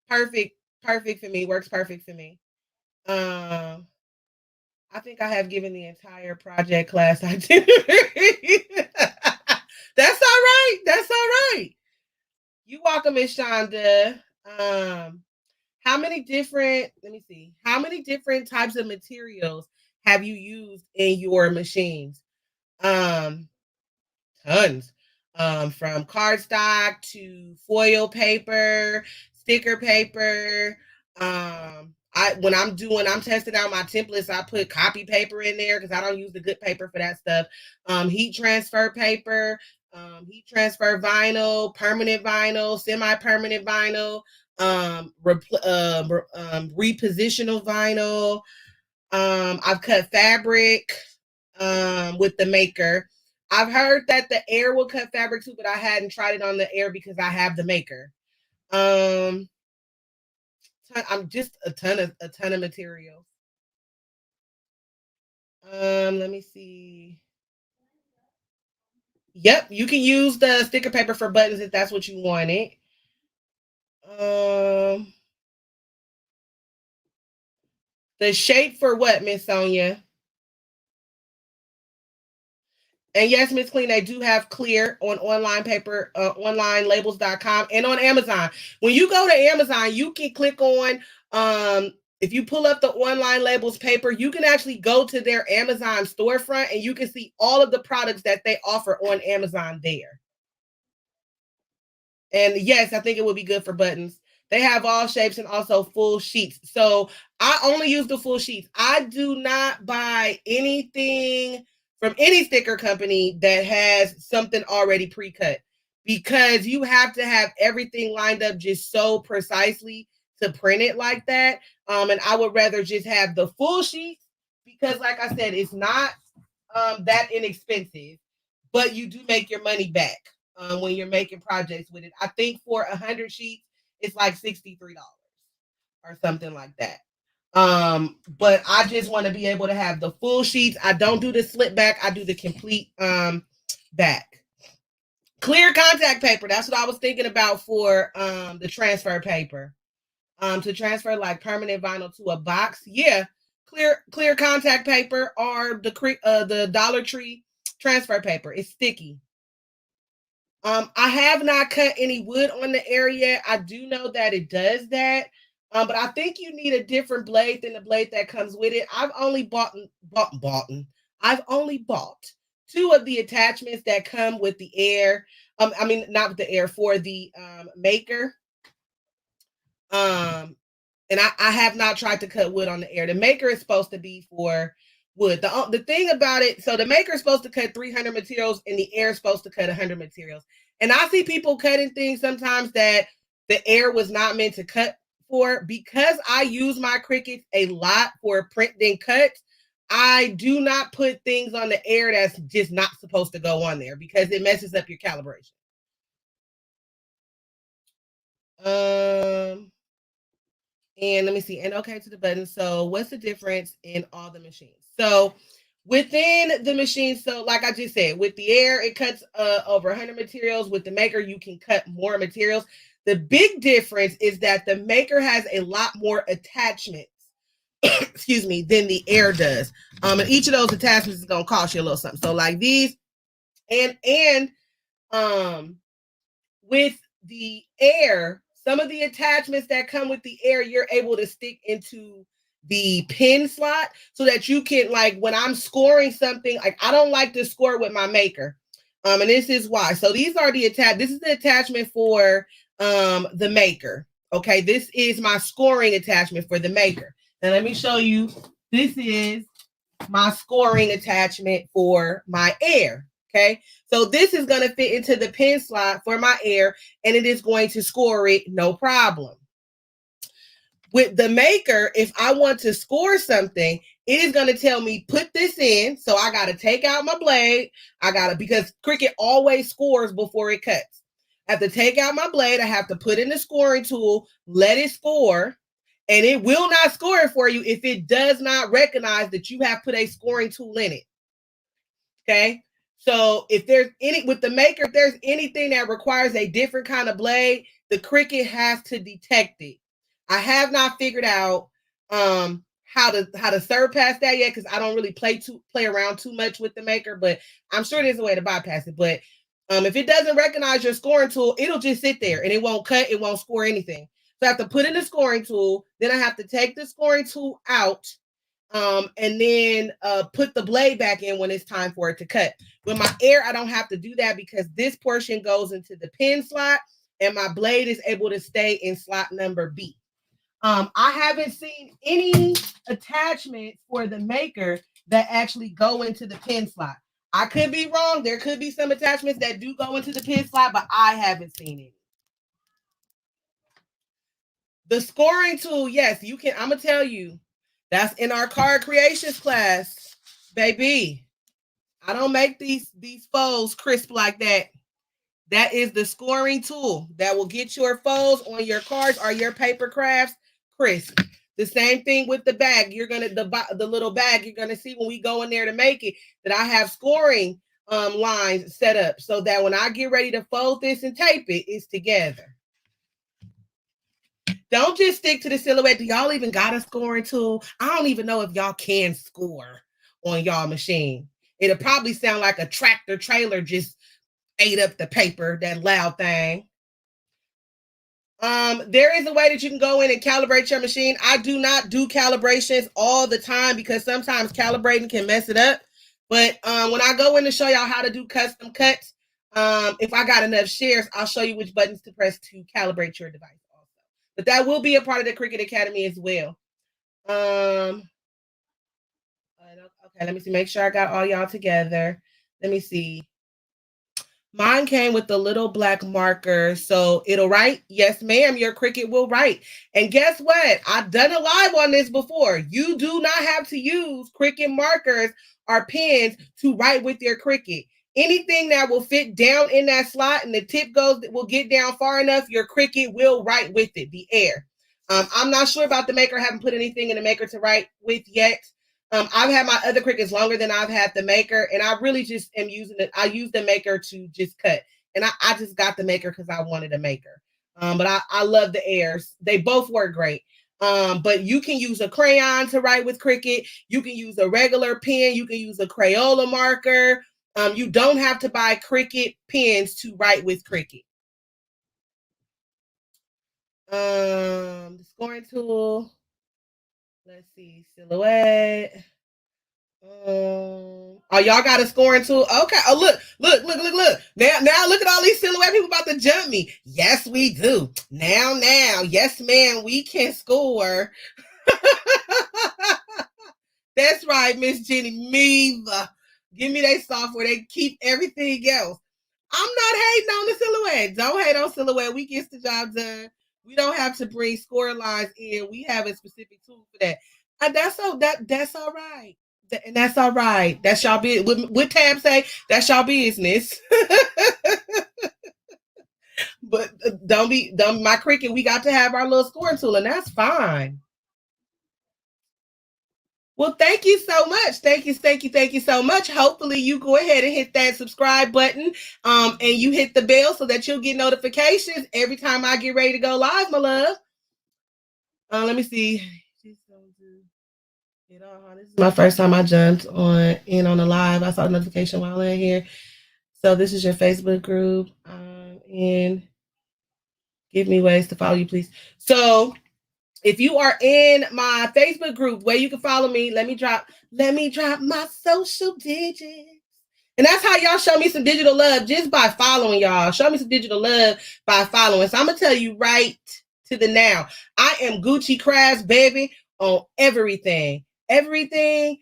Perfect, perfect for me. Works perfect for me. I think I have given the entire project class itinerary. That's all right. That's all right. You welcome, Miss Shonda. How many different, let me see, how many different types of materials have you used in your machines? Tons. From cardstock to foil paper, sticker paper. I'm testing out my templates, I put copy paper in there because I don't use the good paper for that stuff. Heat transfer paper, heat transfer vinyl, permanent vinyl, semi-permanent vinyl, repositional vinyl. I've cut fabric with the maker. I've heard that the air will cut fabric too, but I hadn't tried it on the air because I have the maker. I'm just a ton of materials. Let me see. Yep, you can use the sticker paper for buttons if that's what you wanted. The shape for what, Miss Sonia? And yes, Miss Clean, they do have clear on online paper, onlinelabels.com, and on Amazon. When you go to Amazon, you can click on, if you pull up the online labels paper, you can actually go to their Amazon storefront and you can see all of the products that they offer on Amazon there. And yes, I think it would be good for buttons. They have all shapes and also full sheets. So I only use the full sheets. I do not buy anything from any sticker company that has something already pre-cut, because you have to have everything lined up just so precisely to print it like that. And I would rather just have the full sheets because, like I said, it's not that inexpensive, but you do make your money back when you're making projects with it. I think for 100 sheets, it's like $63 or something like that. But I just want to be able to have the full sheets. I don't do the slip back. I do the complete back. Clear contact paper. That's what I was thinking about for the transfer paper. To transfer like permanent vinyl to a box. Yeah, clear contact paper or the Dollar Tree transfer paper. It's sticky. I have not cut any wood on the air yet. I do know that it does that. But I think you need a different blade than the blade that comes with it. I've only bought. I've only bought two of the attachments that come with the air. I mean, not with the air, for the maker. And I have not tried to cut wood on the air. The maker is supposed to be for wood. The thing about it, so the maker is supposed to cut 300 materials and the air is supposed to cut 100 materials. And I see people cutting things sometimes that the air was not meant to cut for. Because I use my Cricuts a lot for printing cuts, I do not put things on the air that's just not supposed to go on there because it messes up your calibration. And let me see, and okay to the button. So what's the difference in all the machines? So within the machine, so like I just said, with the air, it cuts over 100 materials. With the maker, you can cut more materials. The big difference is that the maker has a lot more attachments, excuse me, than the air does. And each of those attachments is gonna cost you a little something. So like these, and with the air, some of the attachments that come with the air, you're able to stick into the pin slot so that you can, like when I'm scoring something, like I don't like to score with my maker. And this is why. So these are the this is the attachment for the maker. Okay, this is my scoring attachment for the maker. Now let me show you. This is my scoring attachment for my air. Okay, so this is going to fit into the pen slot for my air, and it is going to score it no problem. With the maker, if I want to score something, it is going to tell me put this in. So I got to take out my blade. Because Cricut always scores before it cuts. I have to take out my blade. I have to put in the scoring tool, let it score, and it will not score it for you if it does not recognize that you have put a scoring tool in it. Okay. So if there's with the maker, if there's anything that requires a different kind of blade, the Cricut has to detect it. I have not figured out how to surpass that yet, because I don't really play around too much with the maker, but I'm sure there's a way to bypass it. But if it doesn't recognize your scoring tool, it'll just sit there and it won't cut, it won't score anything. So I have to put in the scoring tool, then I have to take the scoring tool out, and then put the blade back in when it's time for it to cut. With my air, I don't have to do that because this portion goes into the pen slot and my blade is able to stay in slot number B. I haven't seen any attachments for the maker that actually go into the pen slot. I could be wrong. There could be some attachments that do go into the pen slot, but I haven't seen it. The scoring tool, yes, you can. I'm going to tell you, that's in our card creations class, baby. I don't make these foes crisp like that. That is the scoring tool that will get your foes on your cards or your paper crafts crisp. The same thing with the bag. You're gonna the little bag. You're gonna see when we go in there to make it that I have scoring lines set up so that when I get ready to fold this and tape it, it's together. Don't just stick to the silhouette. Do y'all even got a scoring tool? I don't even know if y'all can score on y'all machine. It'll probably sound like a tractor trailer just ate up the paper, that loud thing. There is a way that you can go in and calibrate your machine. I do not do calibrations all the time because sometimes calibrating can mess it up. But when I go in to show y'all how to do custom cuts, if I got enough shares, I'll show you which buttons to press to calibrate your device also. But that will be a part of the Cricut Academy as well. Okay, let me see. Make sure I got all y'all together. Let me see. Mine came with the little black marker, so it'll write. Yes, ma'am, your Cricut will write. And guess what? I've done a live on this before. You do not have to use Cricut markers or pens to write with your Cricut. Anything that will fit down in that slot and the tip will get down far enough, your Cricut will write with it, the air. I'm not sure about the maker. I haven't put anything in the maker to write with yet. I've had my other Cricuts longer than I've had the maker, and I really just am using it. I use the maker to just cut, and I just got the maker because I wanted a maker. But I love the airs. They both work great. But you can use a crayon to write with Cricut. You can use a regular pen. You can use a Crayola marker. You don't have to buy Cricut pens to write with Cricut. The scoring tool. Let's see, silhouette. Oh, y'all got a scoring tool? Okay. Oh, look. Now look at all these silhouette people about to jump me. Yes, we do. Now. Yes, ma'am, we can score. That's right, Miss Jenny. Give me that software. They keep everything else. I'm not hating on the silhouette. Don't hate on silhouette. We get the job done. We don't have to bring score lines in. We have a specific tool for that. That's all right. And that's all right. That's y'all business. What Tab say? That's y'all business. But don't my Cricut. We got to have our little scoring tool, and that's fine. Well, thank you so much. Thank you so much. Hopefully you go ahead and hit that subscribe button and you hit the bell so that you'll get notifications every time I get ready to go live, my love. Let me see. This is my first time I jumped in on the live. I saw a notification while in here. So this is your Facebook group. And give me ways to follow you, please. So if you are in my Facebook group where you can follow me, let me drop my social digits. And that's how y'all show me some digital love, just by following y'all. Show me some digital love by following. So I'm going to tell you right to the now. I am Gucci Crafts, baby, on everything. Everything.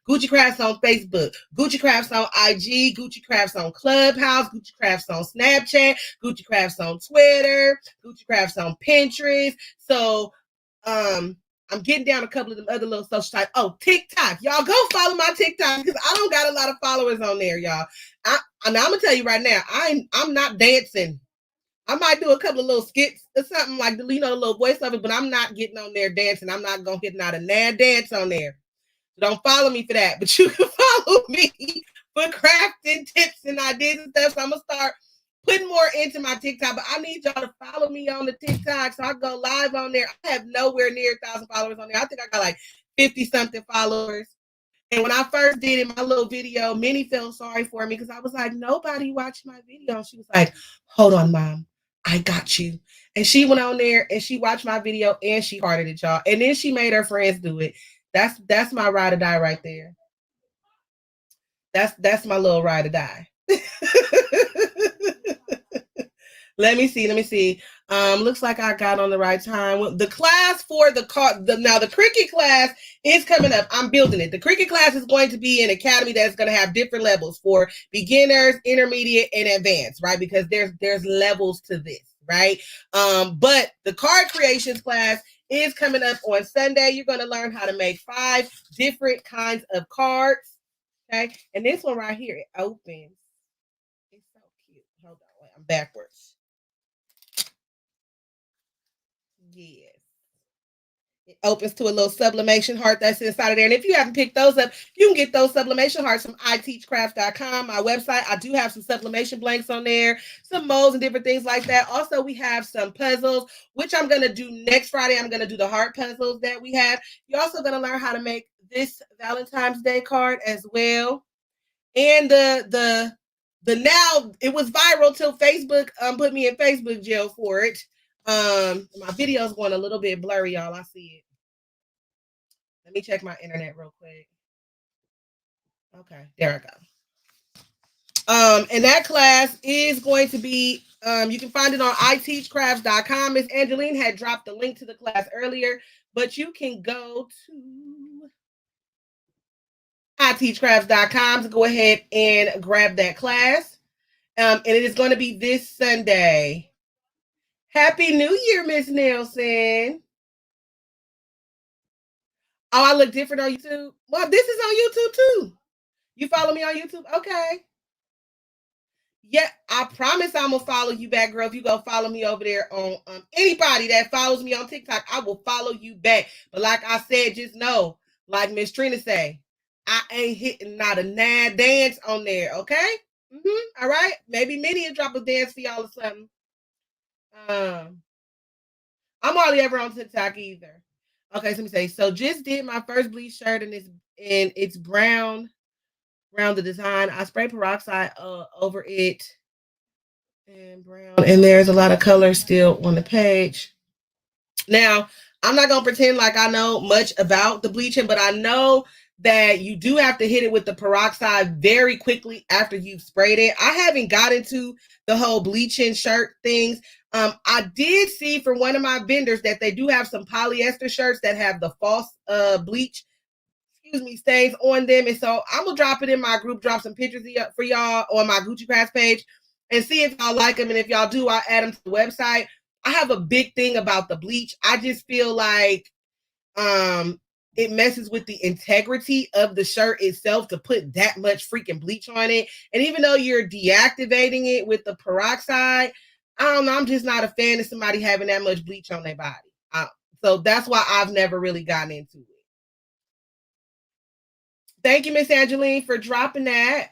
Gucci Crafts on Facebook, Gucci Crafts on IG, Gucci Crafts on Clubhouse, Gucci Crafts on Snapchat, Gucci Crafts on Twitter, Gucci Crafts on Pinterest. So, I'm getting down a couple of them other little social sites. Oh, TikTok. Y'all go follow my TikTok because I don't got a lot of followers on there, y'all. I'm gonna tell you right now, I'm not dancing. I might do a couple of little skits or something like the little voiceover, but I'm not getting on there dancing. I'm not gonna hit not a nan dance on there. So don't follow me for that, but you can follow me for crafting tips and ideas and stuff. So I'm gonna start putting more into my TikTok, but I need y'all to follow me on the TikTok so I go live on there. I have nowhere near 1,000 followers on there. I think I got like 50 something followers. And when I first did it, my little video, Minnie felt sorry for me because I was like, nobody watched my video. And she was like, hold on, Mom. I got you. And she went on there and she watched my video and she hearted it, y'all. And then she made her friends do it. That's my ride or die right there. That's my little ride or die. Let me see. Looks like I got on the right time. The class for the cricket class is coming up. I'm building it. The cricket class is going to be an academy that's going to have different levels for beginners, intermediate, and advanced, right? Because there's levels to this, right? But the card creations class is coming up on Sunday. You're going to learn how to make 5 different kinds of cards, okay? And this one right here, it opens. It's so cute. Hold on, wait, I'm backwards. Yes. It opens to a little sublimation heart that's inside of there. And if you haven't picked those up, you can get those sublimation hearts from iteachcrafts.com, my website. I do have some sublimation blanks on there, some molds and different things like that. Also, we have some puzzles, which I'm going to do next Friday. I'm going to do the heart puzzles that we have. You're also going to learn how to make this Valentine's Day card as well. And the now, it was viral till Facebook put me in Facebook jail for it. My video's going a little bit blurry, y'all. I see it. Let me check my internet real quick. Okay, there I go. And that class is going to be, you can find it on iteachcrafts.com. Miss Angeline had dropped the link to the class earlier, but you can go to iteachcrafts.com to go ahead and grab that class. And it is going to be this Sunday. Happy New Year, Miss Nelson. Oh, I look different on YouTube. Well, this is on YouTube too. You follow me on YouTube? Okay. Yeah, I promise I'm gonna follow you back, girl. If you go follow me over there on anybody that follows me on TikTok, I will follow you back. But like I said, just know, like Miss Trina say, I ain't hitting not a nan dance on there. Okay. All right. Maybe Minnie will drop a dance for y'all or something. I'm hardly ever on TikTok either. Okay, so let me say. So just did my first bleach shirt and it's brown the design. I spray peroxide over it and brown. And there's a lot of color still on the page. Now, I'm not gonna pretend like I know much about the bleaching, but I know that you do have to hit it with the peroxide very quickly after you've sprayed it. I haven't got into the whole bleaching shirt things. I did see from one of my vendors that they do have some polyester shirts that have the false bleach, stains on them. And so I'm gonna drop it in my group, drop some pictures for y'all on my Gucci Crafts page and see if y'all like them. And if y'all do, I'll add them to the website. I have a big thing about the bleach. I just feel like it messes with the integrity of the shirt itself to put that much freaking bleach on it. And even though you're deactivating it with the peroxide, I don't know. I'm just not a fan of somebody having that much bleach on their body. So that's why I've never really gotten into it. Thank you, Miss Angeline, for dropping that.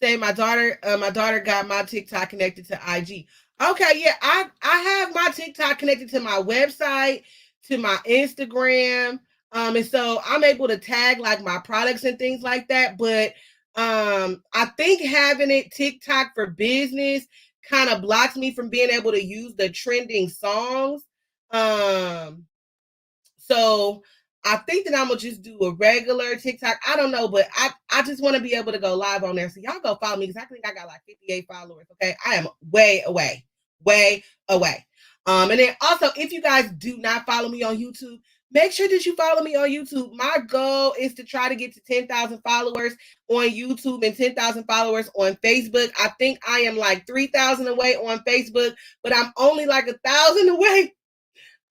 Say my daughter got my TikTok connected to IG. Okay, yeah, I have my TikTok connected to my website, to my Instagram. And so I'm able to tag like my products and things like that. But I think having it TikTok for business kind of blocks me from being able to use the trending songs. So I think that I'm gonna just do a regular TikTok. I don't know, but I just want to be able to go live on there. So y'all go follow me because I think I got like 58 followers. Okay, I am way away. And then also, if you guys do not follow me on YouTube, make sure that you follow me on YouTube. My goal is to try to get to 10,000 followers on YouTube and 10,000 followers on Facebook. I think I am like 3,000 away on Facebook, but I'm only like 1,000 away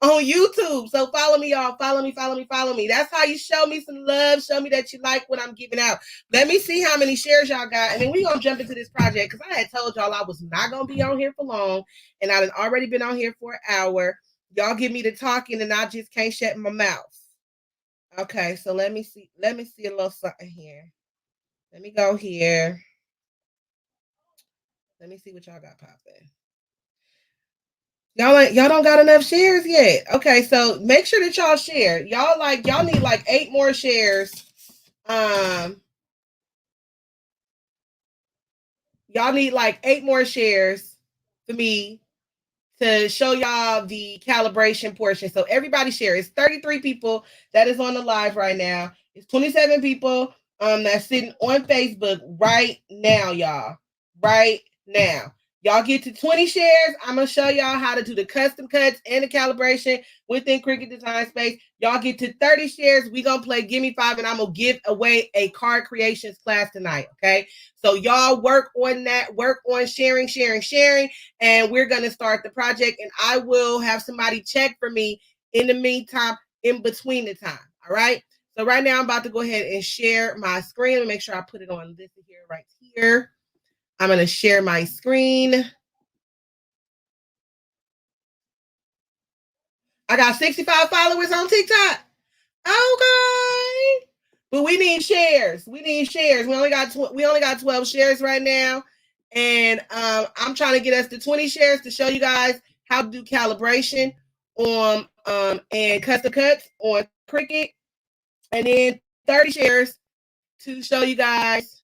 on YouTube. So follow me, y'all. Follow me. That's how you show me some love. Show me that you like what I'm giving out. Let me see how many shares y'all got. And then we're going to jump into this project because I had told y'all I was not going to be on here for long. And I've already been on here for an hour. Y'all give me the talking and I just can't shut my mouth. Okay, so let me see. Let me see a little something here. Let me go here. Let me see what y'all got popping. Y'all don't got enough shares yet. Okay, so make sure that y'all share. Y'all need like 8 more shares. Y'all need like 8 more shares for me to show y'all the calibration portion. So everybody share. It's 33 people that is on the live right now. It's 27 people that's sitting on Facebook right now, y'all. Right now. Y'all get to 20 shares. I'm going to show y'all how to do the custom cuts and the calibration within Cricut Design Space. Y'all get to 30 shares. We're going to play Gimme 5 and I'm going to give away a card creations class tonight, okay? So y'all work on that. Work on sharing. And we're going to start the project and I will have somebody check for me in the meantime, in between the time, all right? So right now I'm about to go ahead and share my screen and make sure I put it on this here, right here. I'm going to share my screen. I got 65 followers on TikTok. Okay. But we need shares. We only got 12 shares right now. And I'm trying to get us to 20 shares to show you guys how to do calibration on and custom cuts on Cricut. And then 30 shares to show you guys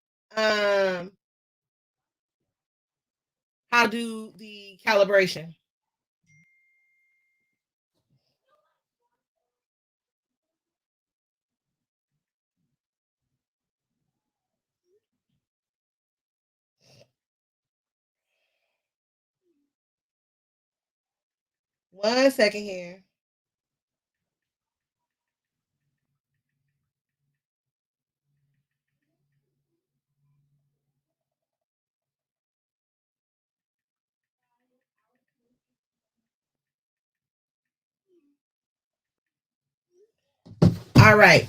how to do the calibration. One second here. All right.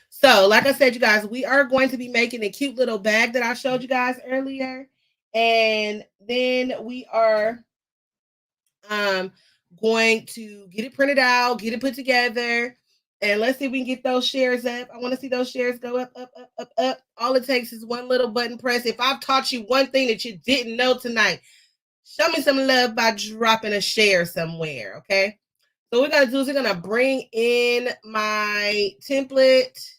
So, like I said, you guys, we are going to be making a cute little bag that I showed you guys earlier. And then we are going to get it printed out, get it put together. And let's see if we can get those shares up. I want to see those shares go up. All it takes is one little button press. If I've taught you one thing that you didn't know tonight, show me some love by dropping a share somewhere, okay? So what we're going to do is we're going to bring in my template,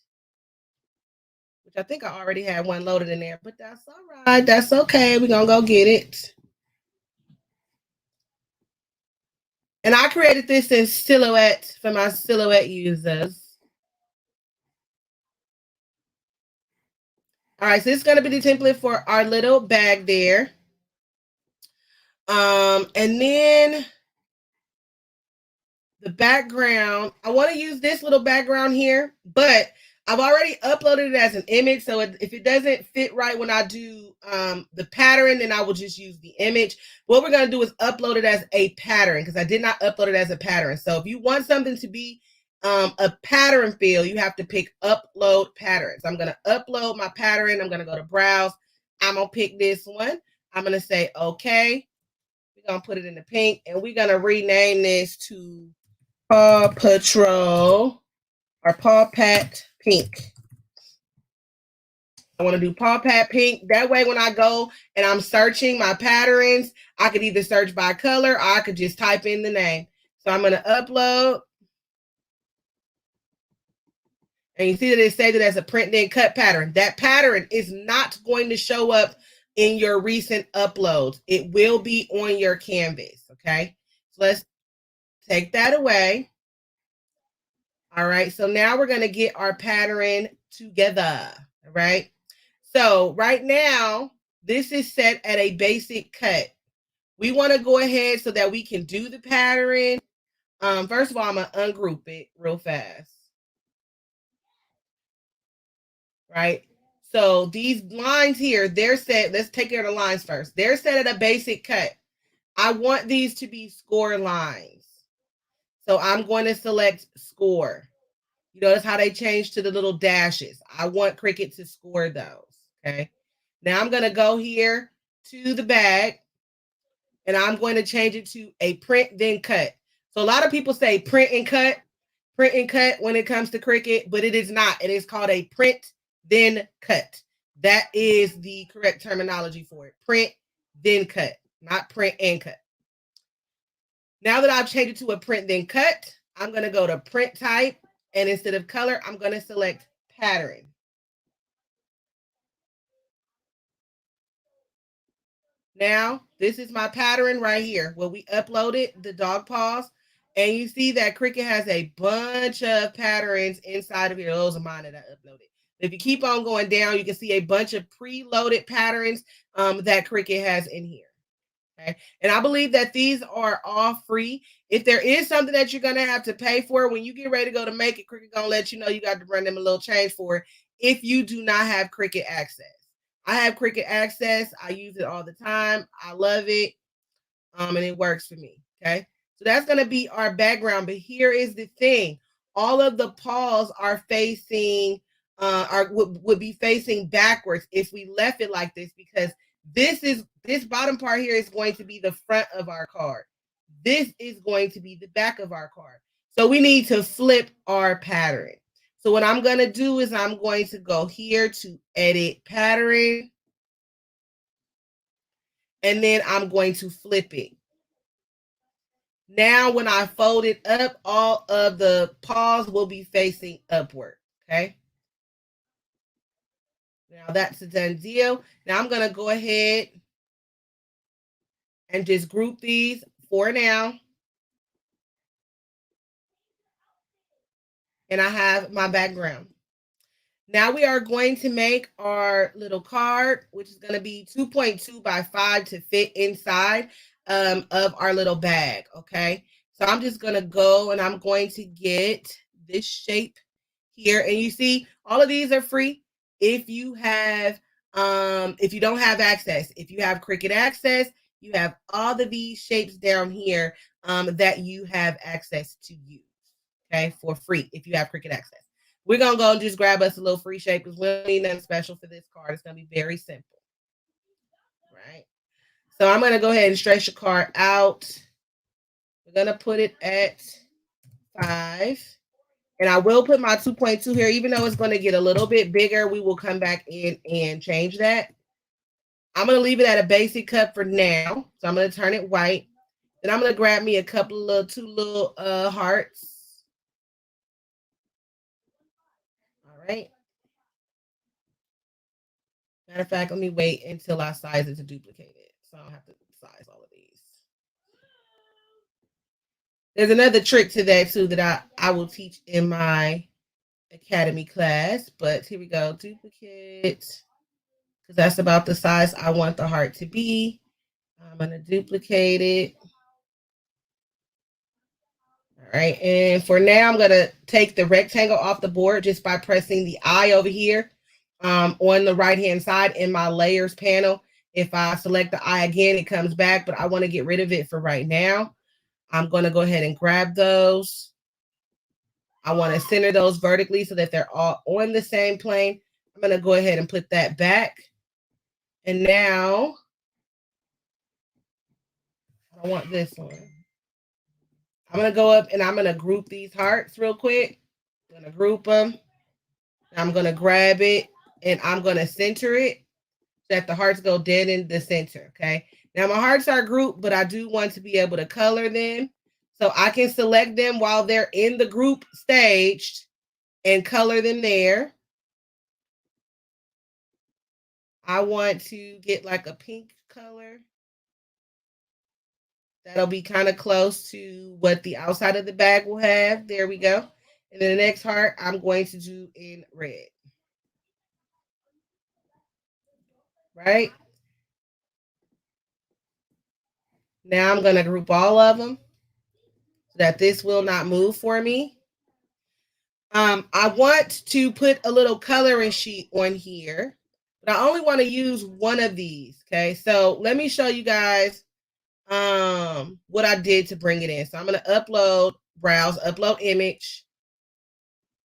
which I think I already had one loaded in there, but that's all right. That's okay. We're going to go get it. And I created this in Silhouette for my Silhouette users. All right, so this is going to be the template for our little bag there. And then the background, I want to use this little background here, but I've already uploaded it as an image. So if it doesn't fit right when I do the pattern, then I will just use the image. What we're going to do is upload it as a pattern because I did not upload it as a pattern. So if you want something to be a pattern fill, you have to pick upload patterns. I'm going to upload my pattern. I'm going to go to browse. I'm going to pick this one. I'm going to say, okay. We're going to put it in the pink and we're going to rename this to Paw Patrol or Paw Pat Pink. I want to do Paw Pat Pink. That way when I go and I'm searching my patterns, I could either search by color or I could just type in the name. So I'm going to upload. And you see that it says it as a print then cut pattern. That pattern is not going to show up in your recent uploads. It will be on your canvas, okay? So let's take that away. All right, so now we're going to get our pattern together. All right, so right now, this is set at a basic cut. We want to go ahead so that we can do the pattern. First of all, I'm going to ungroup it real fast. Right? So these lines here, they're set. Let's take care of the lines first. They're set at a basic cut. I want these to be score lines. So I'm going to select score. You notice how they change to the little dashes. I want Cricut to score those. Okay. Now I'm going to go here to the bag and I'm going to change it to a print then cut. So a lot of people say print and cut when it comes to Cricut, but it is not. It is called a print then cut. That is the correct terminology for it. Print then cut, not print and cut. Now that I've changed it to a print then cut, I'm going to go to print type, and instead of color, I'm going to select pattern. Now, this is my pattern right here where we uploaded the dog paws, and you see that Cricut has a bunch of patterns inside of here. Those are mine that I uploaded. If you keep on going down, you can see a bunch of preloaded patterns that Cricut has in here. Okay. And I believe that these are all free. If there is something that you're going to have to pay for, when you get ready to go to make it, Cricut going to let you know you got to run them a little change for it if you do not have Cricut access. I have Cricut access. I use it all the time. I love it. And it works for me. Okay. So that's going to be our background. But here is the thing. All of the paws are facing, would be facing backwards if we left it like this, because this bottom part here is going to be the front of our card. This is going to be the back of our card. So we need to flip our pattern. So what I'm going to do is I'm going to go here to edit pattern. And then I'm going to flip it. Now, when I fold it up, all of the paws will be facing upward. Okay. Now that's a done deal. Now I'm going to go ahead and just group these for now. And I have my background. Now we are going to make our little card, which is going to be 2.2 by 5 to fit inside of our little bag. Okay. So I'm just going to go and I'm going to get this shape here. And you see, all of these are free if you have, if you don't have access. If you have Cricut access, you have all of these shapes down here that you have access to use. Okay, for free if you have Cricut access. We're going to go and just grab us a little free shape because we don't need nothing special for this card. It's going to be very simple. Right. So I'm going to go ahead and stretch the card out. We're going to put it at 5. And I will put my 2.2 here, even though it's going to get a little bit bigger. We will come back in and change that. I'm going to leave it at a basic cut for now. So I'm going to turn it white. Then I'm going to grab me a couple of two little hearts. All right. Matter of fact, let me wait until I size it to duplicate it. So I don't have to size all of these. There's another trick to that too that I will teach in my academy class. But here we go. Duplicate. Because that's about the size I want the heart to be. I'm going to duplicate it. All right. And for now, I'm going to take the rectangle off the board just by pressing the eye over here on the right-hand side in my layers panel. If I select the eye again, it comes back, but I want to get rid of it for right now. I'm going to go ahead and grab those. I want to center those vertically so that they're all on the same plane. I'm going to go ahead and put that back. And now, I want this one. I'm going to go up and I'm going to group these hearts real quick. I'm going to group them. I'm going to grab it and I'm going to center it so that the hearts go dead in the center. Okay. Now my hearts are grouped, but I do want to be able to color them. So I can select them while they're in the group stage and color them there. I want to get like a pink color. That'll be kind of close to what the outside of the bag will have. There we go. And then the next heart, I'm going to do in red. Right? Now I'm going to group all of them so that this will not move for me. I want to put a little coloring sheet on here, but I only want to use one of these. Okay, so let me show you guys what I did to bring it in. So I'm going to browse, upload image.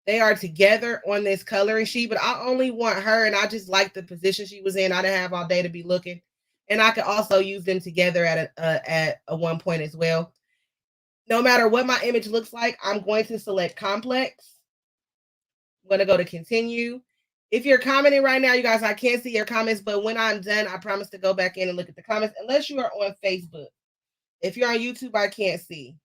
They are together on this coloring sheet, but I only want her, and I just like the position she was in. I didn't have all day to be looking, and I could also use them together at a one point as well. No matter what my image looks like, I'm going to select complex. I'm going to go to continue. If you're commenting right now, you guys, I can't see your comments, but when I'm done, I promise to go back in and look at the comments, unless you are on Facebook. If you're on YouTube, I can't see.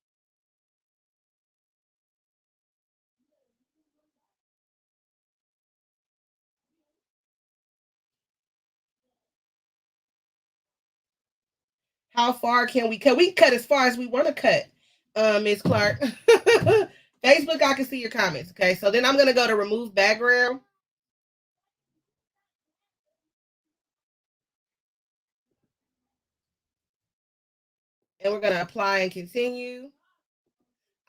How far can we cut? We can cut as far as we want to cut, Ms. Clark. Facebook, I can see your comments. Okay, so then I'm going to go to remove background. And we're going to apply and continue.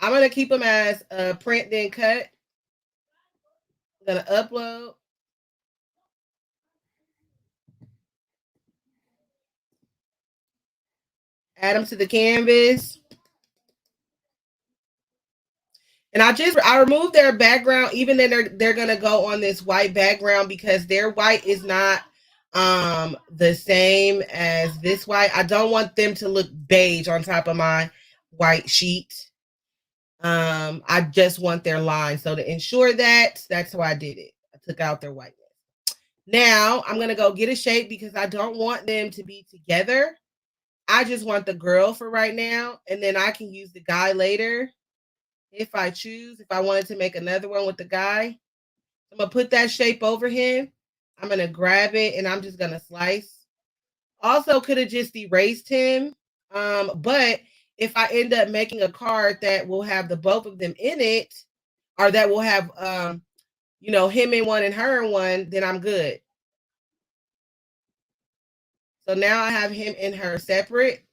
I'm going to keep them as print then cut. I'm going to upload. Add them to the canvas. And I removed their background, even then they're gonna go on this white background because their white is not the same as this white. I don't want them to look beige on top of my white sheet. I just want their line. So to ensure that, that's how I did it. I took out their whiteness. Now I'm gonna go get a shape because I don't want them to be together. I just want the girl for right now, and then I can use the guy later. If I choose, if I wanted to make another one with the guy, I'm going to put that shape over him. I'm going to grab it and I'm just going to slice. Also could have just erased him. But if I end up making a card that will have the both of them in it, or that will have, him in one and her in one, then I'm good. So now I have him and her separate.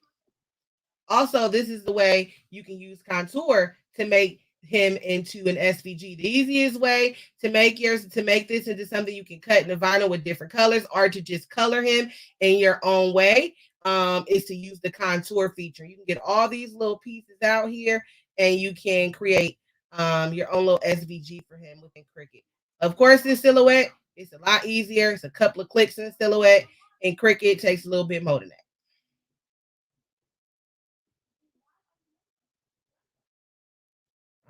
Also, this is the way you can use contour to make him into an SVG. The easiest way to make this into something you can cut in the vinyl with different colors, or to just color him in your own way, is to use the contour feature. You can get all these little pieces out here, and you can create your own little SVG for him within Cricut. Of course, this silhouette, it's a lot easier. It's a couple of clicks in the silhouette, and Cricut takes a little bit more than that.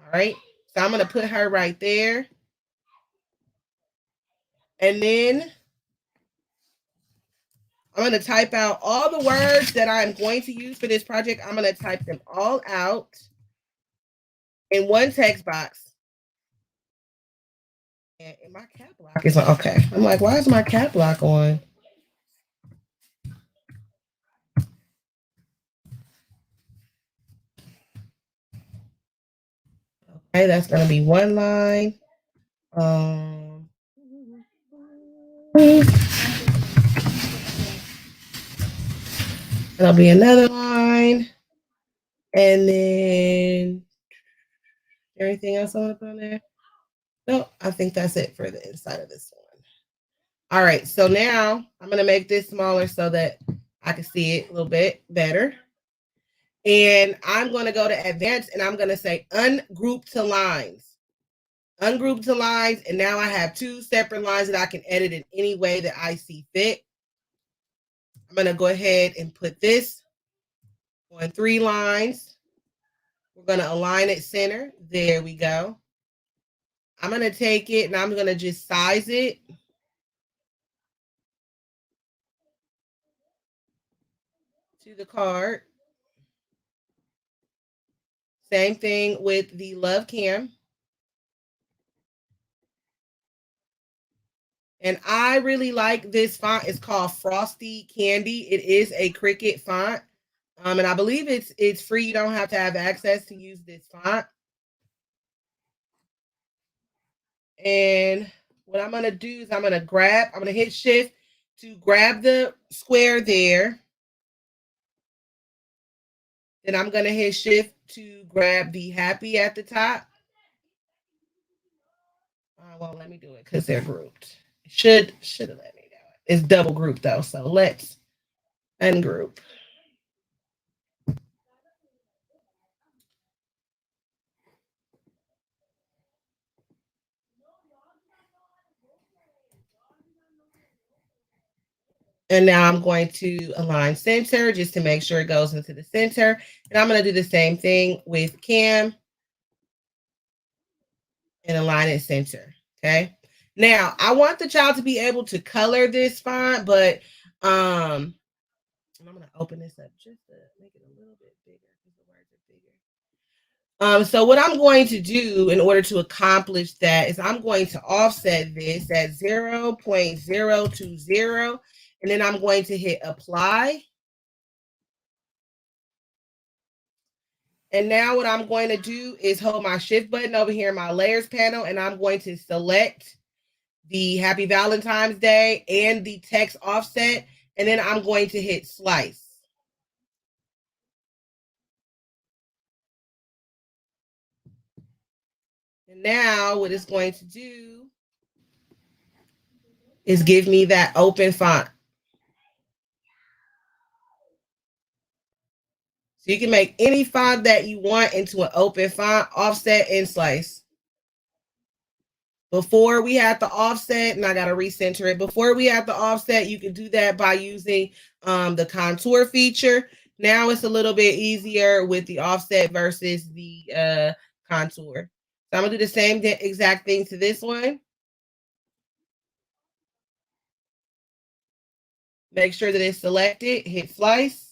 All right, so I'm going to put her right there. And then I'm going to type out all the words that I'm going to use for this project. I'm going to type them all out in one text box. And my cap lock is on. Okay. I'm like, why is my cap lock on? Okay, that's going to be one line. That'll be another line. And then everything else I want to put on there? No, I think that's it for the inside of this one. All right, so now I'm going to make this smaller so that I can see it a little bit better. And I'm going to go to advanced and I'm going to say ungroup to lines. Ungroup to lines. And now I have two separate lines that I can edit in any way that I see fit. I'm going to go ahead and put this on 3 lines. We're going to align it center. There we go. I'm going to take it and I'm going to just size it. To the card. Same thing with the Love Cam. And I really like this font. It's called Frosty Candy. It is a Cricut font. And I believe it's free. You don't have to have access to use this font. And what I'm going to do is I'm going to hit shift to grab the square there. Then I'm going to hit shift to grab the happy at the top. Won't let me do it because they're grouped. Should have let me do it. It's double grouped though, so let's ungroup. And now I'm going to align center just to make sure it goes into the center. And I'm going to do the same thing with Cam and align it center. Okay. Now I want the child to be able to color this font, but I'm going to open this up just to make it a little bit bigger because the words are bigger. So what I'm going to do in order to accomplish that is I'm going to offset this at 0.020, and then I'm going to hit apply. And now what I'm going to do is hold my shift button over here in my layers panel, and I'm going to select the Happy Valentine's Day and the text offset, and then I'm going to hit slice. And now what it's going to do is give me that open font. So you can make any font that you want into an open font, offset, and slice. Before we had the offset, and I got to recenter it. Before we had the offset, you could do that by using the contour feature. Now it's a little bit easier with the offset versus the contour. So I'm going to do the same exact thing to this one. Make sure that it's selected, hit slice.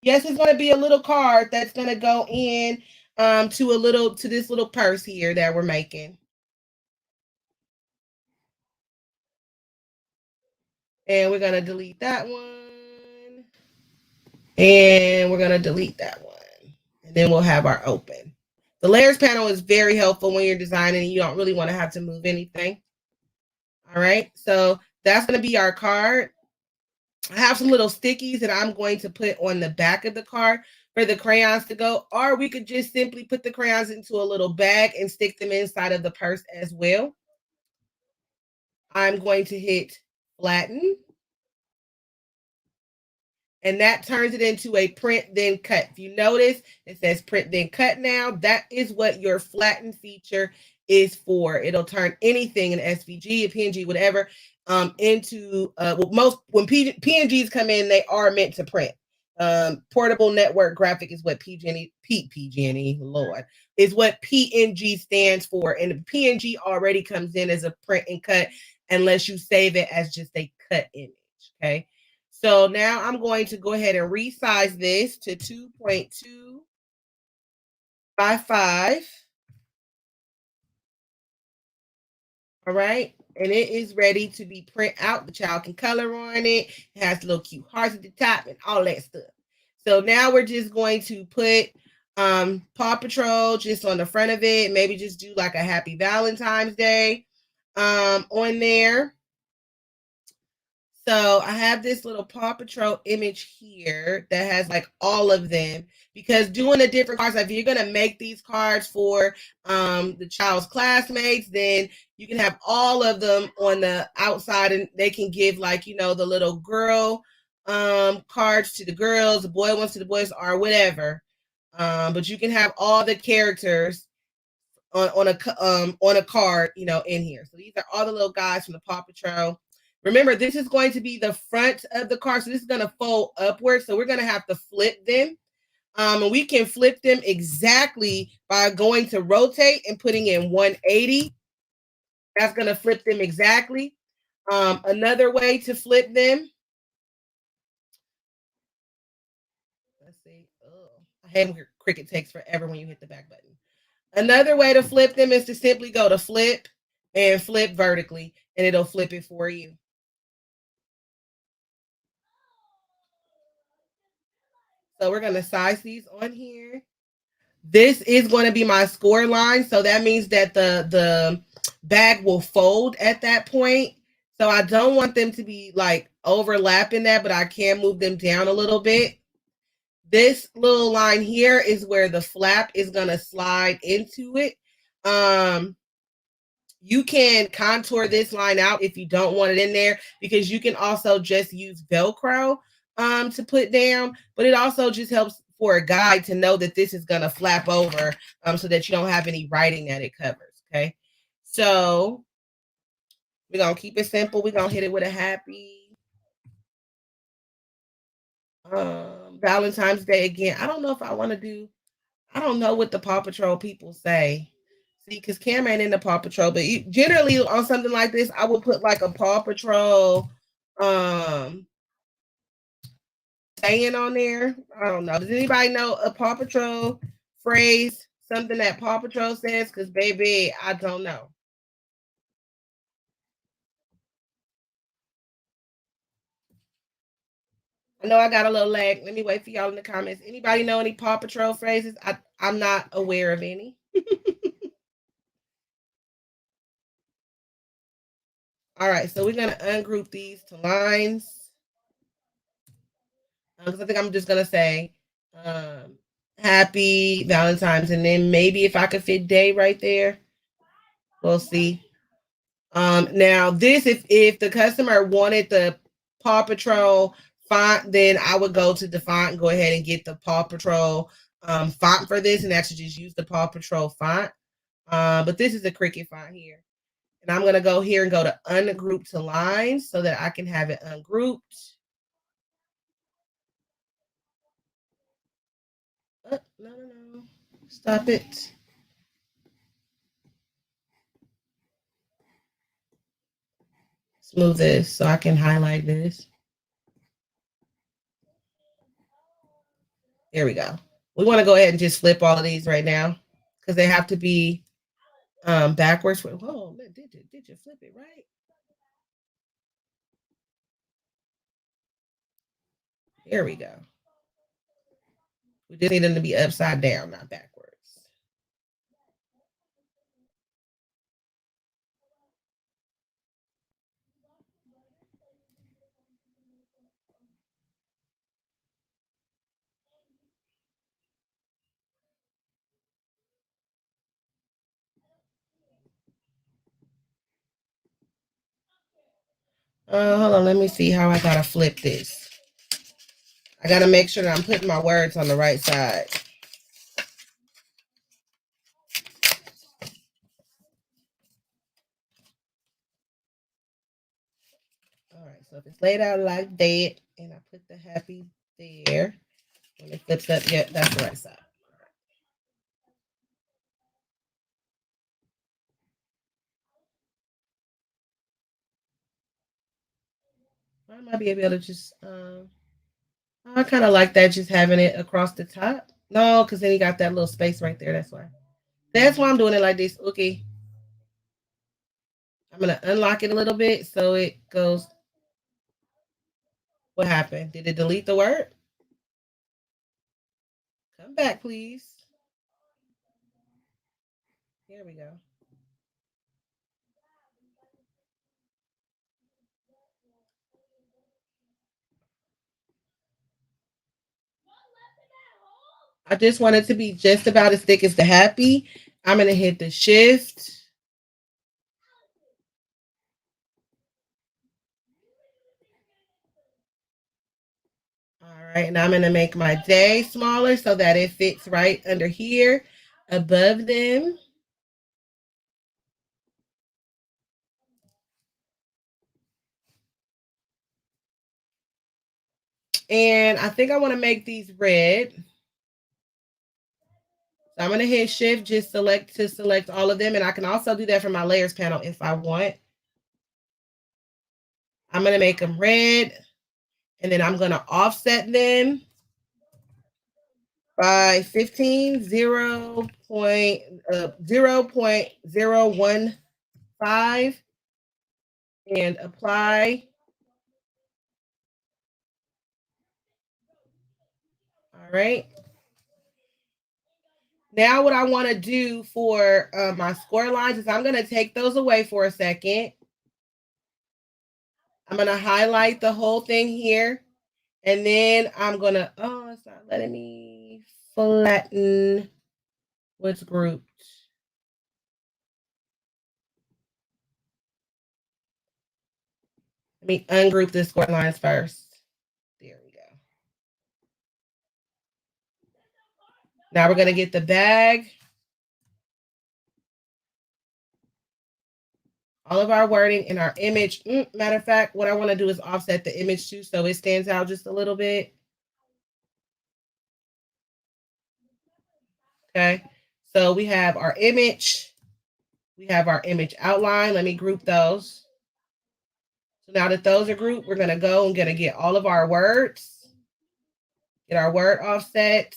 Yes, it's going to be a little card that's going to go in to this little purse here that we're making. And we're going to delete that one. And we're going to delete that one. And then we'll have our open. The layers panel is very helpful when you're designing. You don't really want to have to move anything. All right. So that's going to be our card. I have some little stickies that I'm going to put on the back of the card for the crayons to go, or we could just simply put the crayons into a little bag and stick them inside of the purse as well. I'm going to hit flatten. And that turns it into a print then cut. If you notice, it says print then cut now. That is what your flatten feature is for. It'll turn anything, an SVG, a PNG, whatever, into when PNGs come in, they are meant to print. Portable network graphic is what PG&E, Lord, is what PNG stands for. And the PNG already comes in as a print and cut unless you save it as just a cut image. Okay. So now I'm going to go ahead and resize this to 2.2 by 5. All right. And it is ready to be print out. The child can color on it. It has little cute hearts at the top and all that stuff. So now we're just going to put Paw Patrol just on the front of it. Maybe just do like a Happy Valentine's Day on there. So I have this little Paw Patrol image here that has like all of them, because doing the different cards, like if you're going to make these cards for the child's classmates, then you can have all of them on the outside and they can give like, you know, the little girl cards to the girls, the boy ones to the boys, or whatever. But you can have all the characters on a card, you know, in here. So these are all the little guys from the Paw Patrol. Remember, this is going to be the front of the card, so this is going to fold upwards. So we're going to have to flip them. And we can flip them exactly by going to rotate and putting in 180. That's going to flip them exactly. Another way to flip them. Let's see. Oh, I hate when Cricut takes forever when you hit the back button. Another way to flip them is to simply go to flip and flip vertically, and it'll flip it for you. So we're going to size these on here. This is going to be my score line. So that means that the bag will fold at that point. So I don't want them to be like overlapping that, but I can move them down a little bit. This little line here is where the flap is going to slide into it. You can contour this line out if you don't want it in there, because you can also just use Velcro to put down, but it also just helps for a guide to know that this is going to flap over so that you don't have any writing that it covers. Okay. So we're going to keep it simple. We're going to hit it with a happy Valentine's Day again. I don't know if I want to do, I don't know what the Paw Patrol people say. See, because Cam ain't in the Paw Patrol, but generally on something like this, I would put like a Paw Patrol saying on there. I don't know. Does anybody know a Paw Patrol phrase? Something that Paw Patrol says? Because baby, I don't know. I know I got a little lag. Let me wait for y'all in the comments. Anybody know any Paw Patrol phrases? I'm not aware of any. All right, so we're going to ungroup these to lines. Because I think I'm just going to say happy Valentine's. And then maybe if I could fit day right there, we'll see. Now this, if the customer wanted the Paw Patrol font, then I would go to the font and go ahead and get the Paw Patrol font for this and actually just use the Paw Patrol font. But this is a Cricut font here. And I'm going to go here and go to ungroup to lines so that I can have it ungrouped. Oh, no. Stop it. Let's move this so I can highlight this. There we go. We want to go ahead and just flip all of these right now because they have to be backwards. Whoa, did you flip it right? There we go. We just need them to be upside down, not backwards. Hold on, let me see how I gotta flip this. I gotta make sure that I'm putting my words on the right side. All right, so if it's laid out like that, and I put the happy there, when it flips up, yeah, that's the right side. I might be able to just, I kind of like that, just having it across the top. No, because then you got that little space right there. That's why. That's why I'm doing it like this. Okay. I'm going to unlock it a little bit so it goes. What happened? Did it delete the word? Come back, please. Here we go. I just want it to be just about as thick as the happy. I'm going to hit the shift. All right, and I'm going to make my day smaller so that it fits right under here above them. And I think I want to make these red. So I'm going to hit shift, just select all of them. And I can also do that from my layers panel if I want. I'm going to make them red. And then I'm going to offset them by 15, 0.015 and apply. All right. Now what I want to do for my score lines is I'm going to take those away for a second. I'm going to highlight the whole thing here. And then I'm going to, oh, it's not letting me flatten what's grouped. Let me ungroup the score lines first. There we go. Now we're going to get the bag. All of our wording in our image. Matter of fact, what I want to do is offset the image too so it stands out just a little bit. Okay, so we have our image. We have our image outline. Let me group those. So now that those are grouped, we're going to go and going to get all of our words, get our word offset,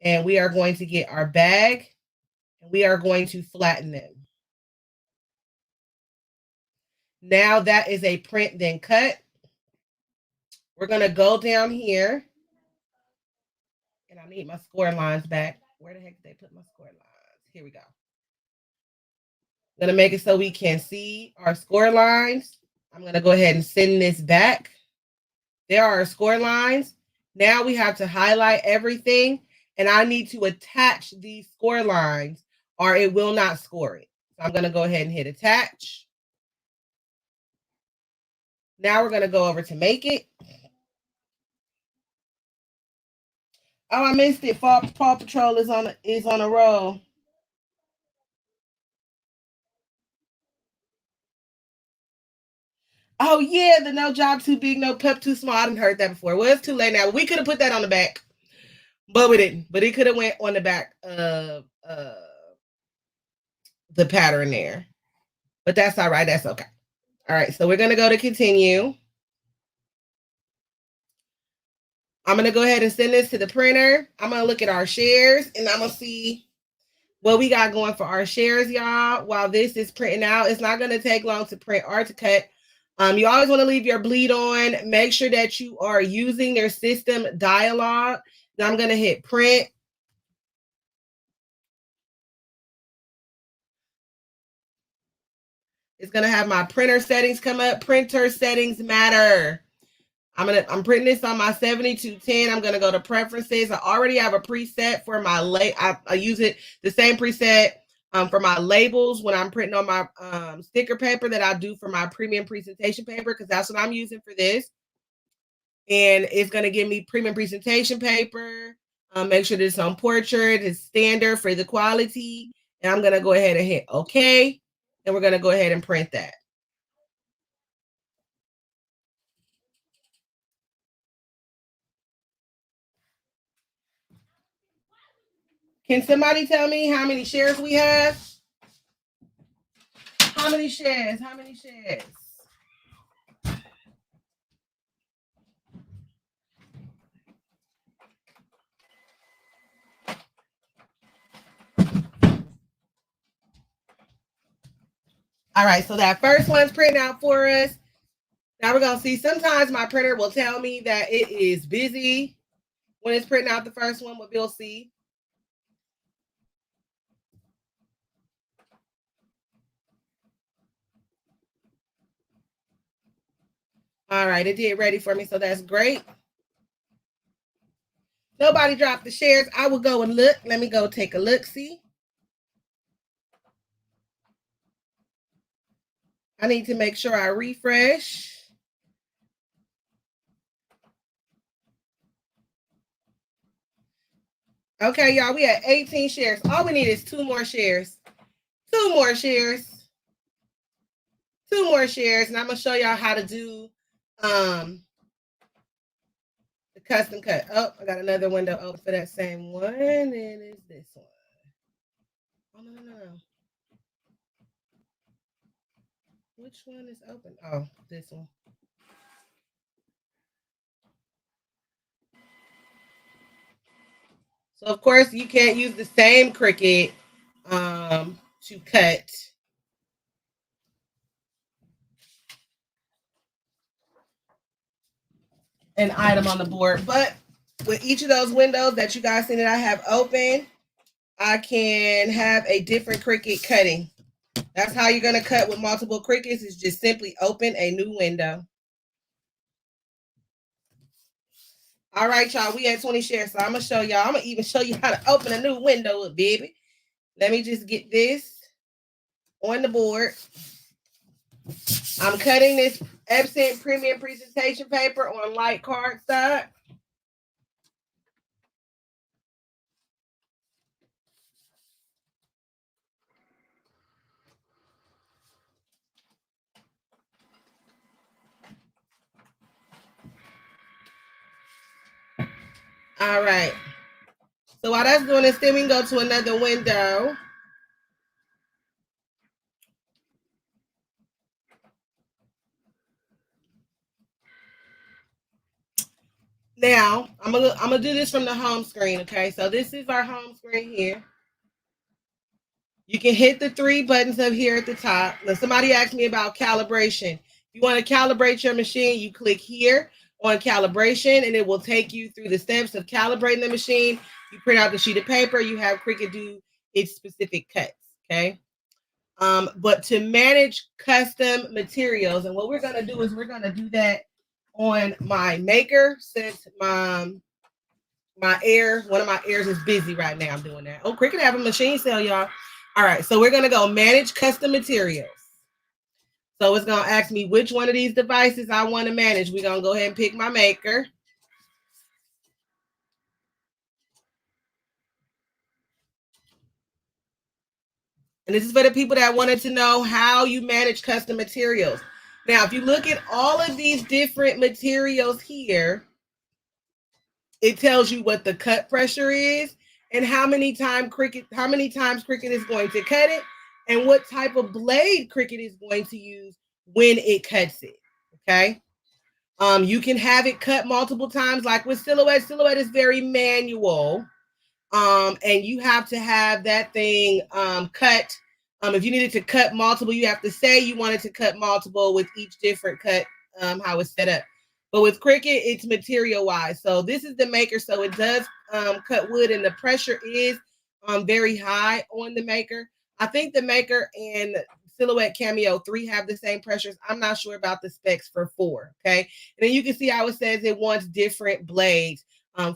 and we are going to get our bag, and we are going to flatten them. Now that is a print then cut. We're going to go down here, and I need my score lines back. Where the heck did they put my score lines? Here we go. I'm going to make it so we can see our score lines. I'm going to go ahead and send this back. There are our score lines. Now we have to highlight everything, and I need to attach these score lines or it will not score it. So I'm going to go ahead and hit attach. Now we're going to go over to make it. Oh, I missed it. Paw Patrol is on a roll. Oh yeah, the no job too big, no pup too small. I didn't heard that before. Well, it's too late now. We could have put that on the back, but we didn't. But it could have went on the back of the pattern there. But that's all right. That's okay. All right, so we're gonna go to continue. I'm gonna go ahead and send this to the printer. I'm gonna look at our shares and I'm gonna see what we got going for our shares, y'all. While this is printing out, it's not gonna take long to print or to cut. You always want to leave your bleed on. Make sure that you are using their system dialog. Now I'm going to hit print. It's going to have my printer settings come up. Printer settings matter. I'm printing this on my 7210. I'm going to go to preferences. I already have a preset for my I use it the same preset for my labels when I'm printing on my sticker paper that I do for my premium presentation paper, because that's what I'm using for this. And it's going to give me premium presentation paper. Make sure that it's on portrait, it's standard for the quality. And I'm going to go ahead and hit OK. And we're going to go ahead and print that. Can somebody tell me how many shares we have? How many shares? How many shares? All right, so that first one's printing out for us. Now we're going to see, sometimes my printer will tell me that it is busy when it's printing out the first one, but we'll see. All right, it did ready for me, so that's great. Nobody dropped the shares. I will go and look. Let me go take a look-see. I need to make sure I refresh. Okay, y'all, we had 18 shares. All we need is 2 more shares. 2 more shares. 2 more shares, and I'm going to show y'all how to do the custom cut. Oh, I got another window open for that same one, and it's this one. Oh, no. Which one is open? Oh, this one. So, of course, you can't use the same Cricut to cut. An item on the board, but with each of those windows that you guys see that I have open, I can have a different Cricut cutting. That's how you're going to cut with multiple Cricuts, is just simply open a new window. All right, y'all, we at 20 shares, so I'm going to show y'all. I'm going to even show you how to open a new window, baby. Let me just get this on the board. I'm cutting this Epson premium presentation paper on light cardstock. All right. So while that's doing this, then we can go to another window. Now, I'm gonna do this from the home screen, okay? So this is our home screen here. You can hit the 3 buttons up here at the top. Now, somebody asked me about calibration. If you want to calibrate your machine, you click here on calibration, and it will take you through the steps of calibrating the machine. You print out the sheet of paper. You have Cricut do its specific cuts, okay? But to manage custom materials, and what we're going to do is we're going to do that on my maker, since one of my airs is busy right now. I'm doing that. Oh, Cricut have a machine sale, y'all. All right, so we're going to go manage custom materials. So it's going to ask me which one of these devices I want to manage. We're going to go ahead and pick my maker. And this is for the people that wanted to know how you manage custom materials. Now, if you look at all of these different materials here, it tells you what the cut pressure is and how many times Cricut is going to cut it, and what type of blade Cricut is going to use when it cuts it. Okay. You can have it cut multiple times, like with Silhouette. Silhouette is very manual. And you have to have that thing cut. If you needed to cut multiple, you have to say you wanted to cut multiple with each different cut, how it's set up. But with Cricut, it's material wise. So this is the maker. So it does cut wood, and the pressure is very high on the maker. I think the maker and Silhouette Cameo 3 have the same pressures. I'm not sure about the specs for 4. Okay. And then you can see how it says it wants different blades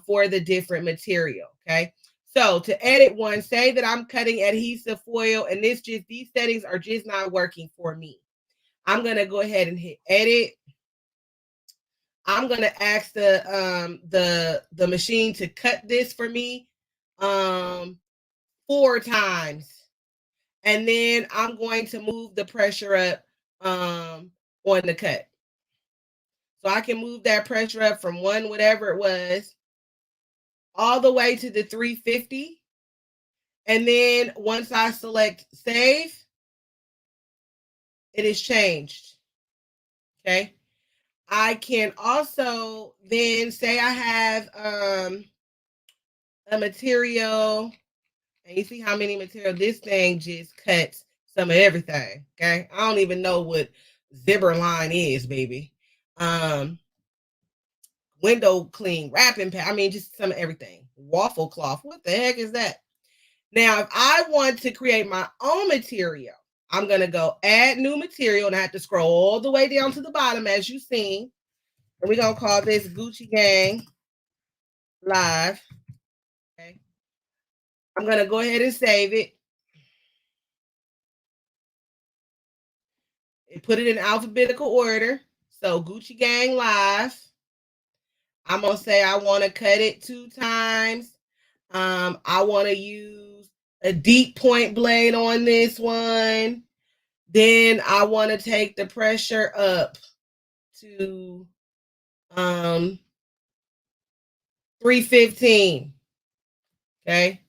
for the different material. Okay. So to edit one, say that I'm cutting adhesive foil, and these settings are just not working for me. I'm going to go ahead and hit edit. I'm going to ask the machine to cut this for me 4 times. And then I'm going to move the pressure up on the cut. So I can move that pressure up from 1, whatever it was, all the way to the 350. And then once I select save, it is changed. Okay. I can also then say I have a material, and you see how many material this thing just cuts some of everything. Okay. I don't even know what zipper line is, baby. Window clean, wrapping pad. I mean, just some of everything. Waffle cloth. What the heck is that? Now, if I want to create my own material, I'm going to go add new material, and I have to scroll all the way down to the bottom, as you've seen. And we're going to call this Gucci Gang Live. Okay. I'm going to go ahead and save it. And put it in alphabetical order. So Gucci Gang Live. I'm going to say I want to cut it 2 times. I want to use a deep point blade on this one. Then I want to take the pressure up to 315. Okay.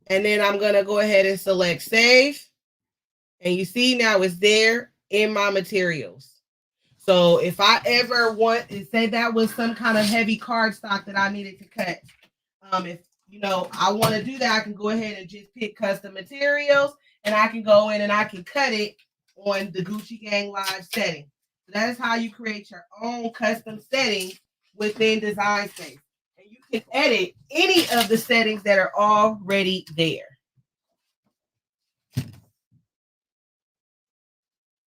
And then I'm going to go ahead and select save. And you see now it's there in my materials. So if I ever want to say that was some kind of heavy cardstock that I needed to cut, if I want to do that, I can go ahead and just pick custom materials, and I can go in and I can cut it on the Gucci Gang Live setting. So that is how you create your own custom setting within Design Space. And you can edit any of the settings that are already there.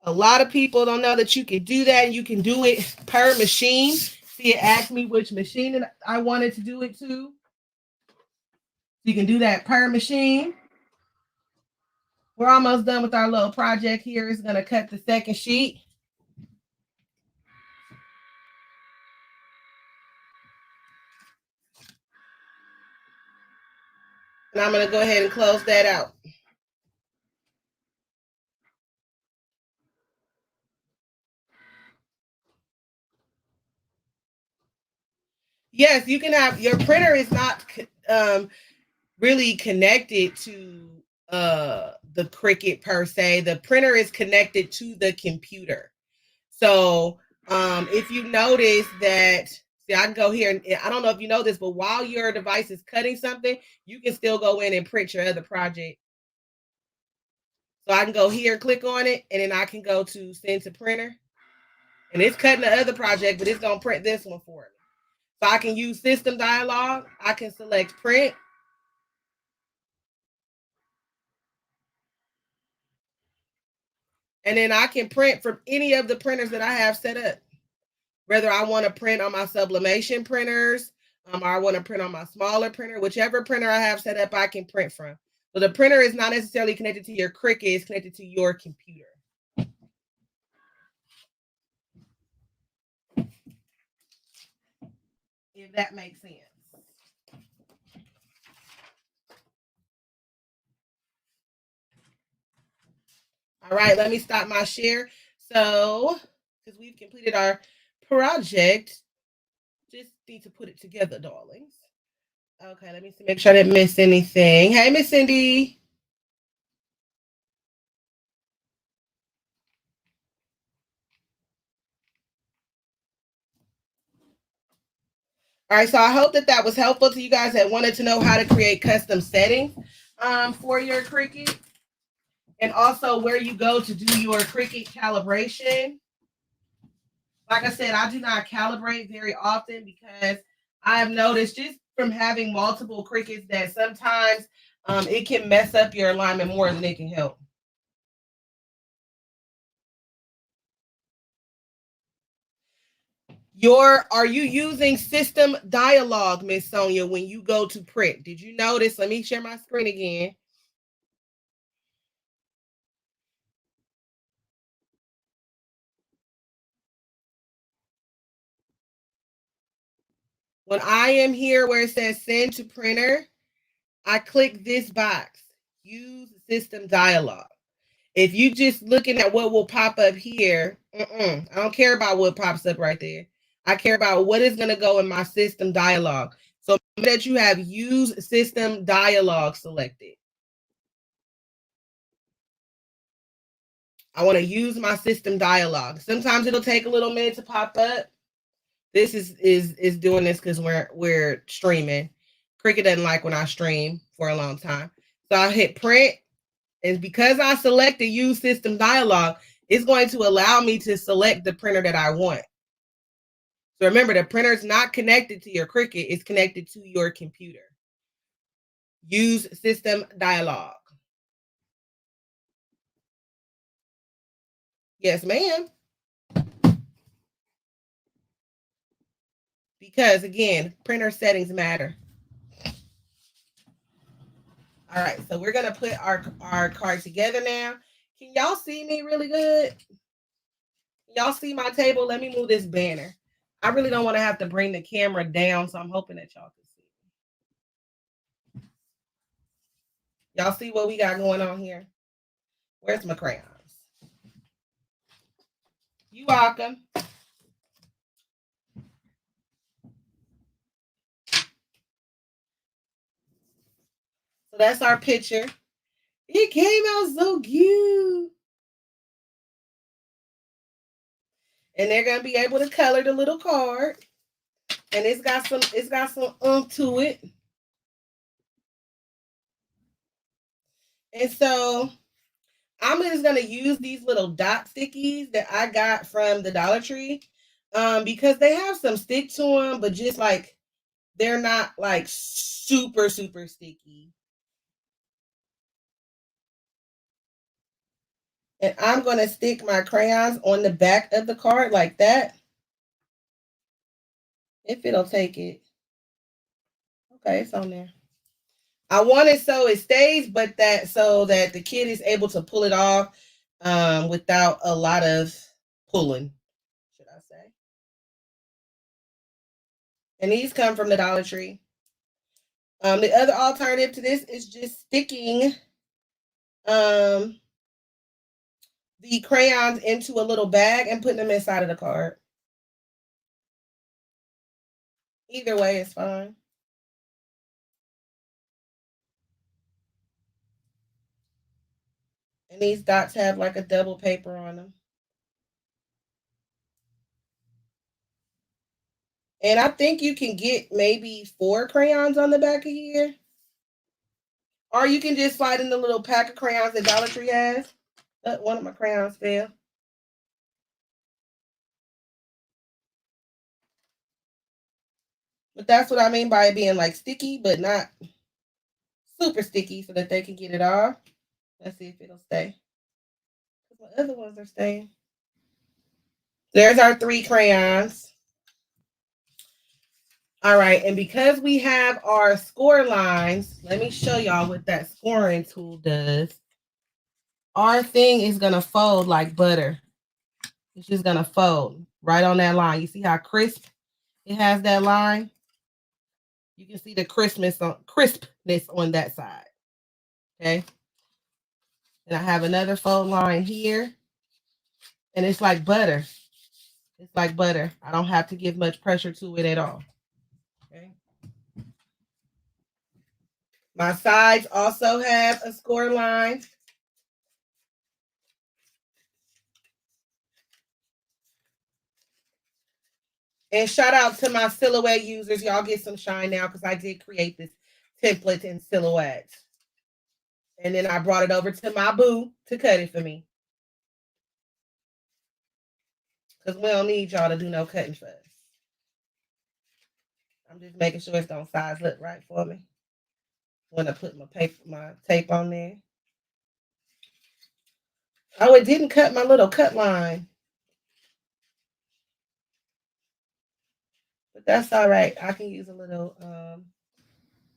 A lot of people don't know that you can do that, and you can do it per machine. See, it asked me which machine I wanted to do it to. You can do that per machine. We're almost done with our little project here. It's going to cut the second sheet. And I'm going to go ahead and close that out. Yes, you can have, your printer is not really connected to the Cricut per se. The printer is connected to the computer. So if you notice that, see, I can go here, and I don't know if you know this, but while your device is cutting something, you can still go in and print your other project. So I can go here, click on it, and then I can go to send to printer. And it's cutting the other project, but it's going to print this one for me. So I can use system dialog. I can select print. And then I can print from any of the printers that I have set up. Whether I want to print on my sublimation printers, or I want to print on my smaller printer, whichever printer I have set up, I can print from. So the printer is not necessarily connected to your Cricut, it's connected to your computer. If that makes sense. All right, let me stop my share. So, because we've completed our project, just need to put it together, darlings. Okay, let me see, make sure I didn't miss anything. Hey, Miss Cindy. All right, so I hope that was helpful to you guys that wanted to know how to create custom settings for your Cricut. And also where you go to do your Cricut calibration. Like I said, I do not calibrate very often because I have noticed just from having multiple Cricuts that sometimes it can mess up your alignment more than it can help. Are you using system dialog, Miss Sonia, when you go to print? Did you notice? Let me share my screen again. When I am here where it says send to printer, I click this box, use system dialog. If you just looking at what will pop up here, I don't care about what pops up right there. I care about what is going to go in my system dialog. So that you have use system dialog selected. I want to use my system dialog. Sometimes it'll take a little minute to pop up. This is doing this because we're streaming. Cricut doesn't like when I stream for a long time. So I hit print. And because I selected use system dialog, it's going to allow me to select the printer that I want. So remember, the printer is not connected to your Cricut. It's connected to your computer. Use system dialog. Yes, ma'am. Because, again, printer settings matter. All right, so we're going to put our card together now. Can y'all see me really good? Y'all see my table? Let me move this banner. I really don't want to have to bring the camera down, so I'm hoping that y'all can see. Y'all see what we got going on here? Where's my crayons? You welcome. So that's our picture. It came out so cute. And they're gonna be able to color the little card. And it's got some to it. And so I'm just gonna use these little dot stickies that I got from the Dollar Tree because they have some stick to them, but just like They're not like super, super sticky. And I'm going to stick my crayons on the back of the card like that. If it'll take it. Okay, it's on there. I want it so it stays, but so that the kid is able to pull it off without a lot of pulling, should I say. And these come from the Dollar Tree. The other alternative to this is just sticking the crayons into a little bag and putting them inside of the card. Either way is fine. And these dots have like a double paper on them. And I think you can get maybe 4 crayons on the back of here. Or you can just slide in the little pack of crayons that Dollar Tree has. One of my crayons fell. But that's what I mean by it being like sticky, but not super sticky so that they can get it off. Let's see if it'll stay. My other ones are staying. There's our 3 crayons. All right, and because we have our score lines, let me show y'all what that scoring tool does. Our thing is going to fold like butter. It's just going to fold right on that line. You see how crisp it has that line? You can see the crispness on that side. Okay. And I have another fold line here. And it's like butter. It's like butter. I don't have to give much pressure to it at all. Okay. My sides also have a score line. And shout out to my silhouette users. Y'all get some shine now because I did create this template in silhouette. And then I brought it over to my boo to cut it for me. Because we don't need y'all to do no cutting for us. I'm just making sure it's going to size look right for me when I put my tape on there. Oh, it didn't cut my little cut line. But that's all right. I can use a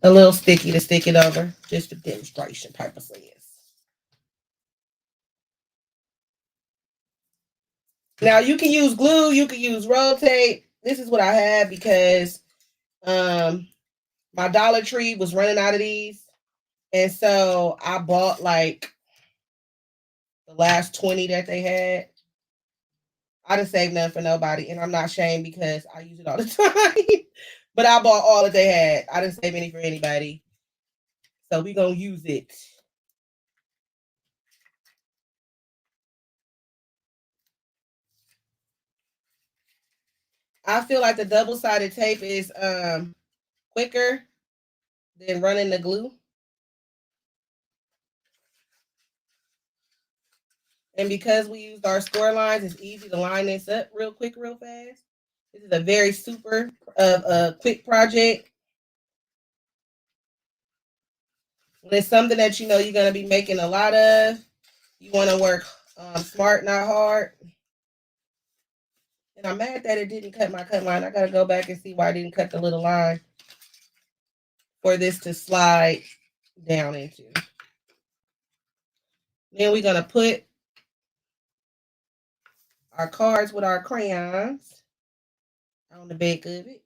little sticky to stick it over just for demonstration purposes. Now you can use glue, you can use roll tape. This is what I have because my Dollar Tree was running out of these. And so I bought like the last 20 that they had. I didn't save none for nobody. And I'm not ashamed because I use it all the time. But I bought all that they had. I didn't save any for anybody. So we're going to use it. I feel like the double-sided tape is quicker than running the glue. And because we used our score lines, it's easy to line this up real quick, real fast. This is a very super quick project. When it's something that you know you're going to be making a lot of, you want to work smart, not hard. And I'm mad that it didn't cut my cut line. I got to go back and see why I didn't cut the little line for this to slide down into. Then we're going to put our cards with our crayons on the back of it.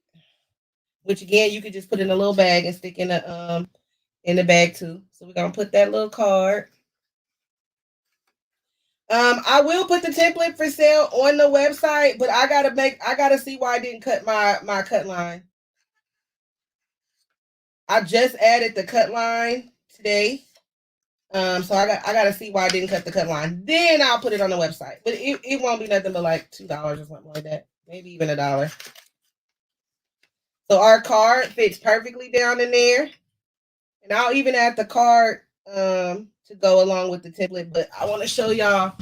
Which again, you could just put in a little bag and stick in the bag too. So we're going to put that little card. I will put the template for sale on the website, but I gotta see why I didn't cut my cut line. I just added the cut line today. So I gotta see why I didn't cut the cut line. Then I'll put it on the website. But it won't be nothing but like $2 or something like that. Maybe even $1. So our card fits perfectly down in there. And I'll even add the card to go along with the template. But I want to show y'all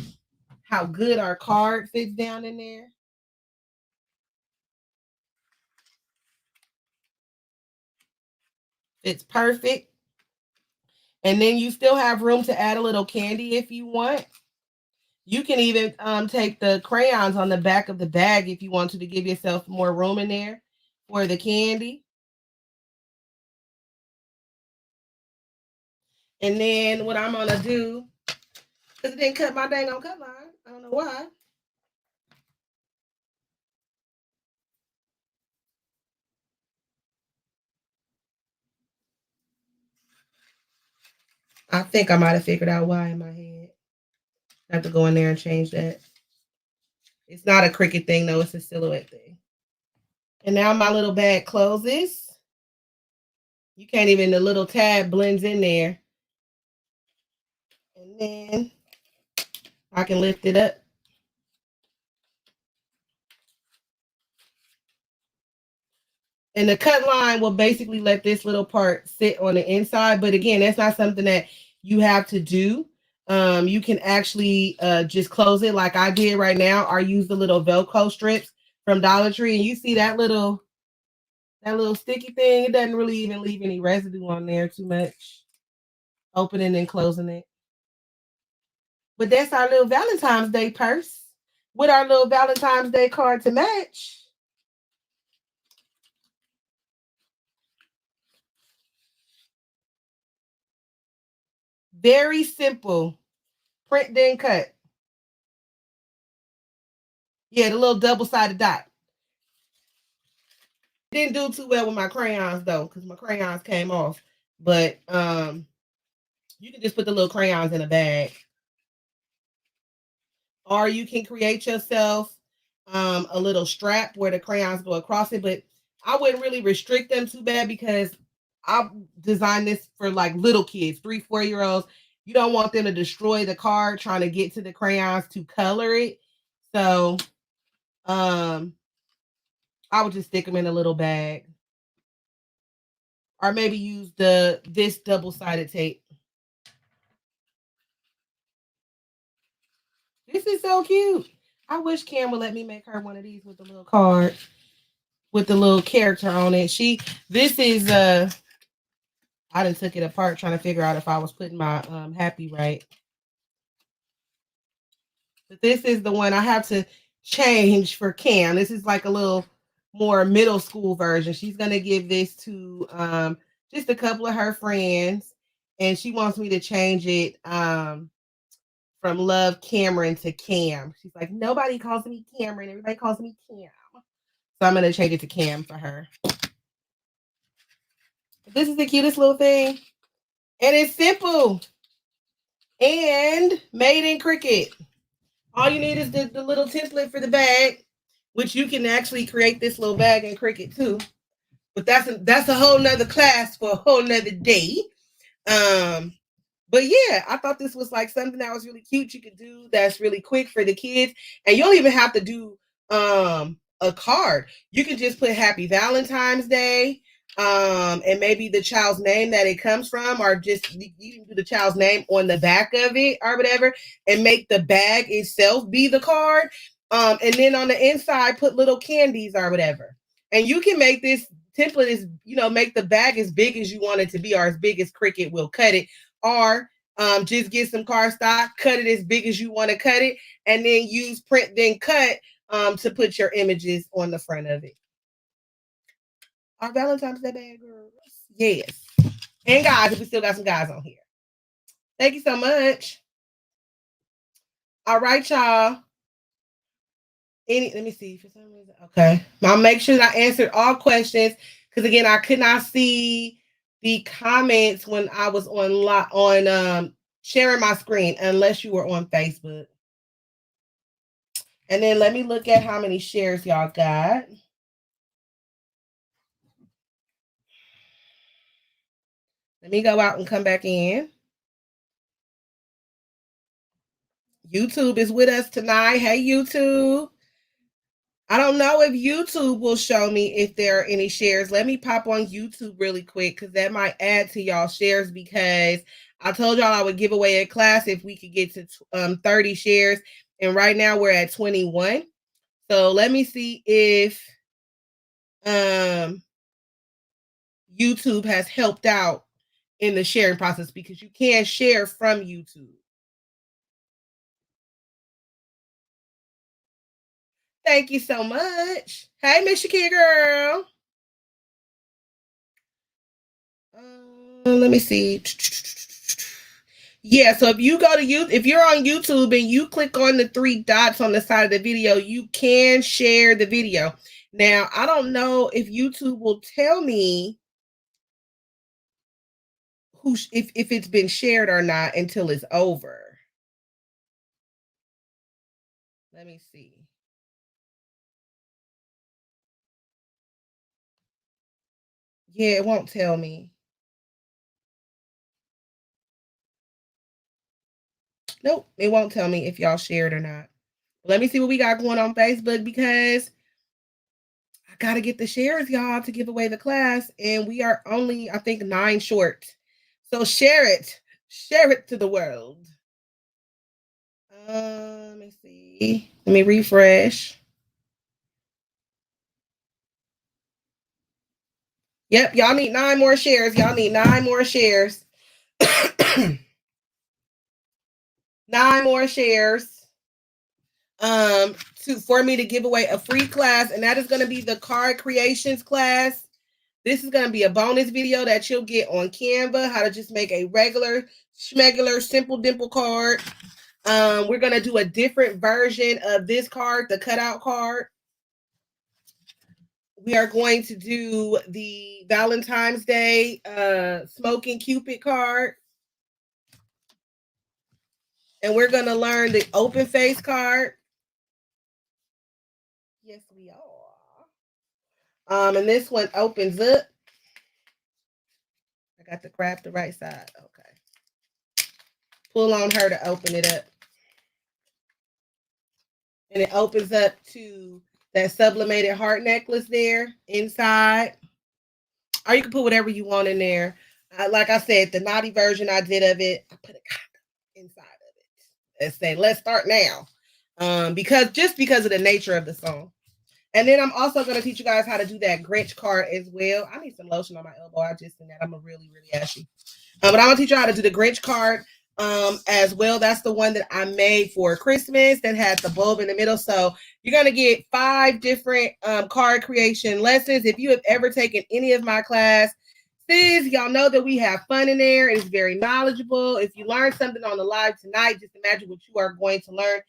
how good our card fits down in there. Fits perfect. And then you still have room to add a little candy if you want. You can even take the crayons on the back of the bag if you want to give yourself more room in there for the candy. And then what I'm going to do, because it didn't cut my dang on cut line. I don't know why. I think I might have figured out why in my head. I have to go in there and change that. It's not a Cricut thing, though. It's a silhouette thing. And now my little bag closes. You can't even, the little tab blends in there. And then I can lift it up. And the cut line will basically let this little part sit on the inside. But again, that's not something that you have to do. You can actually just close it like I did right now, or use the little Velcro strips from Dollar Tree. And you see that little sticky thing? It doesn't really even leave any residue on there too much. Opening and closing it. But that's our little Valentine's Day purse with our little Valentine's Day card to match. Very simple. Print then cut. Yeah, the little double-sided dot. Didn't do too well with my crayons though, because my crayons came off. But you can just put the little crayons in a bag. Or you can create yourself a little strap where the crayons go across it. But I wouldn't really restrict them too bad, because I designed this for like little kids, 3-4-year-olds. You don't want them to destroy the card trying to get to the crayons to color it. So I would just stick them in a little bag. Or maybe use this double-sided tape. This is so cute. I wish Cam would let me make her one of these with the little card, with the little character on it. This is I done took it apart trying to figure out if I was putting my happy right. But this is the one I have to change for Cam. This is like a little more middle school version. She's gonna give this to just a couple of her friends, and she wants me to change it from Love Cameron to Cam. She's like, nobody calls me Cameron, everybody calls me Cam. So I'm gonna change it to Cam for her. This is the cutest little thing. And it's simple. And made in Cricut. All you need is the little template for the bag, which you can actually create this little bag in Cricut too. But that's a whole nother class for a whole nother day. But yeah, I thought this was like something that was really cute you could do that's really quick for the kids. And you don't even have to do a card. You can just put Happy Valentine's Day, and maybe the child's name that it comes from, or just you can do the child's name on the back of it or whatever, and make the bag itself be the card. And then on the inside, put little candies or whatever. And you can make this template is, make the bag as big as you want it to be, or as big as Cricut will cut it, or just get some cardstock, cut it as big as you want to cut it, and then use print then cut to put your images on the front of it. Our Valentine's Day bag, girls. Yes. And guys, we still got some guys on here. Thank you so much. All right, y'all. Let me see for some reason. Okay. I'll make sure that I answered all questions, because again, I could not see the comments when I was on sharing my screen, unless you were on Facebook. And then let me look at how many shares y'all got. Let me go out and come back in. YouTube is with us tonight. Hey, YouTube. I don't know if YouTube will show me if there are any shares. Let me pop on YouTube really quick, because that might add to y'all shares, because I told y'all I would give away a class if we could get to 30 shares. And right now we're at 21. So let me see if YouTube has helped out in the sharing process because you can share from YouTube. Thank you so much. Hey, Miss Shakira girl. Let me see. Yeah, so if you go to YouTube, if you're on YouTube and you click on the 3 dots on the side of the video, you can share the video. Now, I don't know if YouTube will tell me if it's been shared or not until it's over. Let me see. Yeah, it won't tell me. Nope, it won't tell me if y'all shared or not. Let me see what we got going on Facebook because I got to get the shares, y'all, to give away the class. And we are only, I think, 9 short. So share it. Share it to the world. Let me see. Let me refresh. Yep, y'all need 9 more shares. Y'all need 9 more shares. 9 more shares. For me to give away a free class, and that is going to be the card creations class. This is going to be a bonus video that you'll get on Canva, how to just make a regular, schmegular, simple dimple card. We're going to do a different version of this card, the cutout card. We are going to do the Valentine's Day Smoking Cupid card. And we're going to learn the open face card. Yes, we are. And this one opens up. I got to grab the right side. Okay. Pull on her to open it up. And it opens up to that sublimated heart necklace there inside. Or you can put whatever you want in there. Like I said, the naughty version I did of it, I put a condom inside of it. And say, let's start now. Because of the nature of the song. And then I'm also going to teach you guys how to do that Grinch card as well. I need some lotion on my elbow. I just did that. I'm really ashy. But I'm going to teach you how to do the Grinch card as well. That's the one that I made for Christmas that had the bulb in the middle. So you're going to get 5 different card creation lessons. If you have ever taken any of my classes, y'all know that we have fun in there. It's very knowledgeable. If you learn something on the live tonight, just imagine what you are going to learn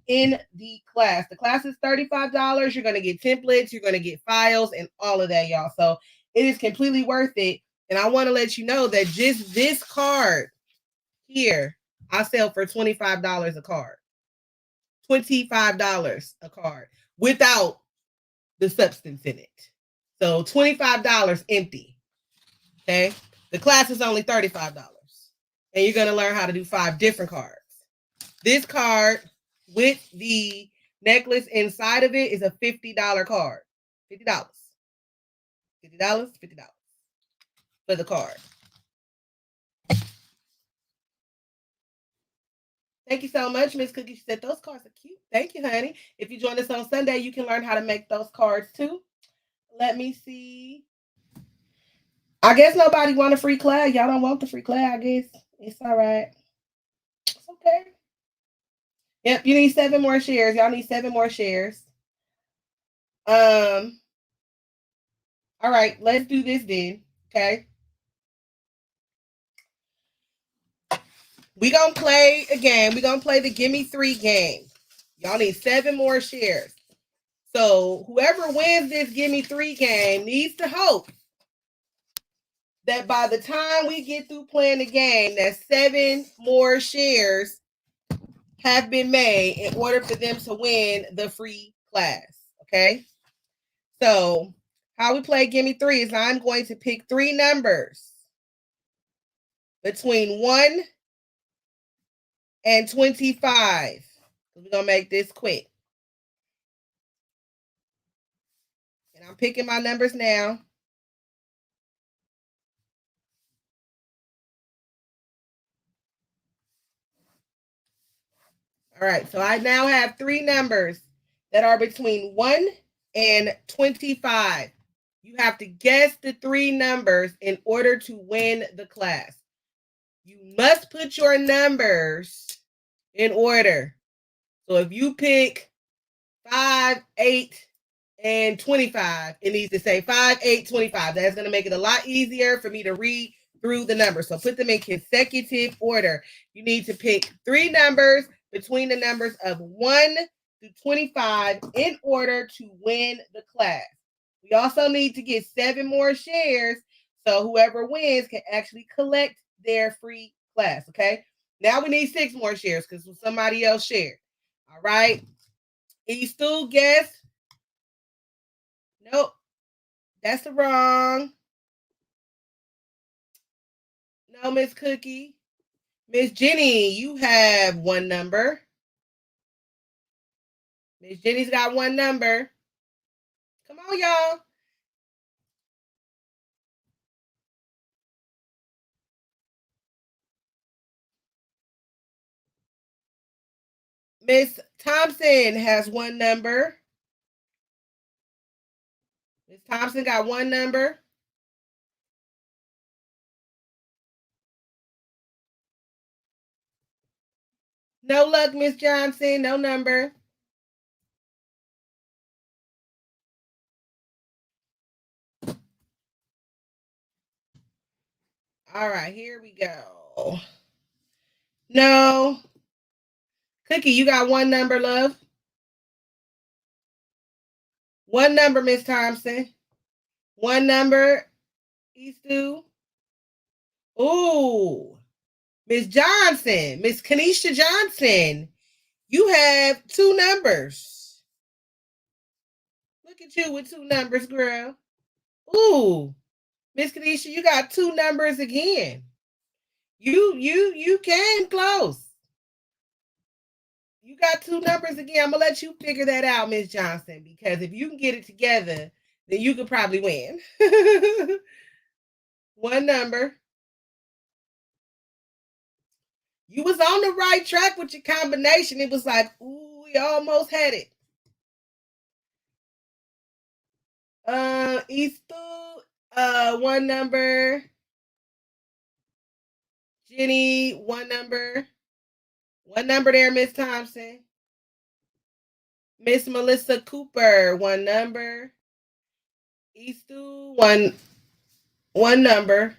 in the class. The class is $35. You're going to get templates. You're going to get files and all of that, y'all. So it is completely worth it. And I want to let you know that just this card here, I sell for $25 a card. $25 a card without the substance in it. So $25 empty. Okay. The class is only $35. And you're going to learn how to do 5 different cards. This card with the necklace inside of it is a $50 card. $50. $50 for the card. Thank you so much, Miss Cookie. She said those cards are cute. Thank you, honey. If you join us on Sunday, you can learn how to make those cards too. Let me see. I guess nobody want a free class. Y'all don't want the free class, I guess. It's all right. It's okay. Yep, you need 7 more shares. Y'all need 7 more shares. All right, let's do this then. Okay. We're going to play again. We're going to play the Gimme Three game. Y'all need 7 more shares. So whoever wins this Gimme Three game needs to hope that by the time we get through playing the game, that 7 more shares have been made in order for them to win the free class. Okay. So how we play Gimme Three is I'm going to pick 3 numbers between 1 and 25. We're going to make this quick. And I'm picking my numbers now. All right, so I now have 3 numbers that are between 1 and 25. You have to guess the 3 numbers in order to win the class. You must put your numbers in order. So if you pick 5, 8, and 25, it needs to say 5, 8, 25. That's going to make it a lot easier for me to read through the numbers. So put them in consecutive order. You need to pick 3 numbers between the numbers of 1 to 25 in order to win the class. We also need to get 7 more shares so whoever wins can actually collect their free class, okay? Now we need 6 more shares because somebody else shared. All right. You still guess? Nope. That's the wrong. No, Miss Cookie. Miss Jenny, you have 1 number. Miss Jenny's got 1 number. Come on, y'all. Miss Thompson has 1 number. Miss Thompson got 1 number. No luck, Miss Johnson. No number. All right, here we go. No. Cookie, you got 1 number, love. 1 number, Miss Thompson. 1 number, Eastu. Ooh. Miss Johnson, Miss Kanisha Johnson, you have 2 numbers. Look at you with 2 numbers, girl. Ooh, Miss Kanisha, you got 2 numbers again. You came close. You got 2 numbers again. I'm gonna let you figure that out, Miss Johnson, because if you can get it together, then you could probably win. 1 number. You was on the right track with your combination. It was like, ooh, you almost had it. Eastu, 1 number. Jenny, 1 number. 1 number there, Miss Thompson. Miss Melissa Cooper, 1 number. Eastu, one number.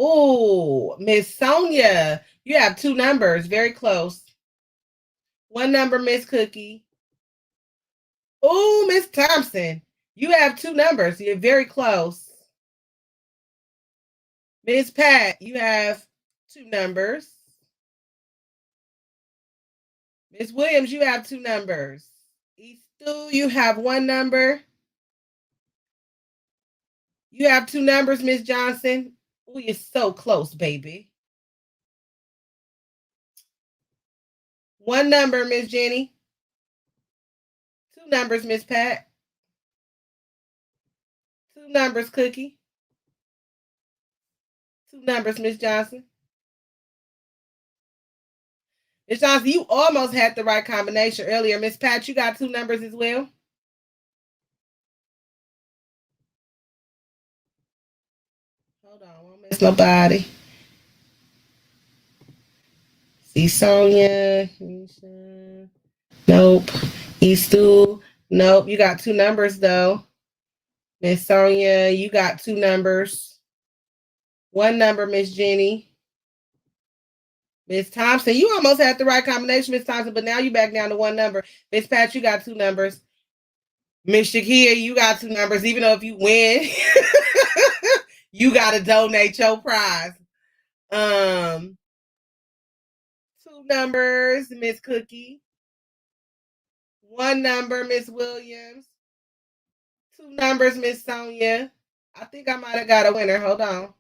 Ooh, Miss Sonia, you have 2 numbers, very close. 1 number, Miss Cookie. Ooh, Miss Thompson, you have 2 numbers, you're very close. Miss Pat, you have 2 numbers. Miss Williams, you have 2 numbers. Eastu, you have 1 number. You have 2 numbers, Miss Johnson. Oh, you're so close, baby. 1 number, Miss Jenny. 2 numbers, Miss Pat. 2 numbers, Cookie. 2 numbers, Miss Johnson. Miss Johnson, you almost had the right combination earlier. Miss Pat, you got 2 numbers as well. Hold on, won't miss nobody. See Sonia. Nope. Eastu. Nope. You got 2 numbers though. Miss Sonia, you got 2 numbers. 1 number, Miss Jenny. Miss Thompson, you almost had the right combination, Miss Thompson, but now you back down to 1 number. Miss Pat, you got 2 numbers. Miss Shakia, you got 2 numbers. Even though if you win, you got to donate your prize. 2 numbers, Miss Cookie. 1 number, Miss Williams. 2 numbers, Miss Sonia. I think I might have got a winner. Hold on.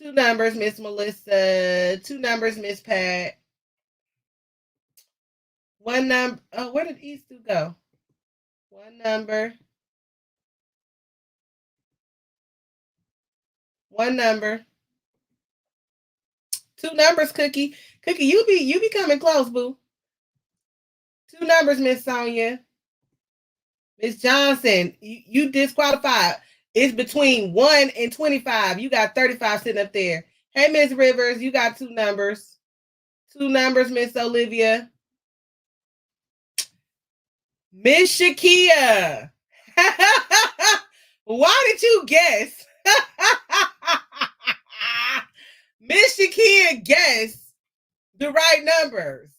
2 numbers, Miss Melissa. 2 numbers, Miss Pat. 1 number. Oh, where did Eastu go? 1 number. 1 number. 2 numbers, Cookie. Cookie, you be coming close, boo. 2 numbers, Miss Sonia. Miss Johnson, you disqualified. It's between 1 and 25. You got 35 sitting up there. Hey, Miss Rivers, you got 2 numbers. 2 numbers, Miss Olivia. Miss Shakia. Why did you guess? Miss Shakia guessed the right numbers,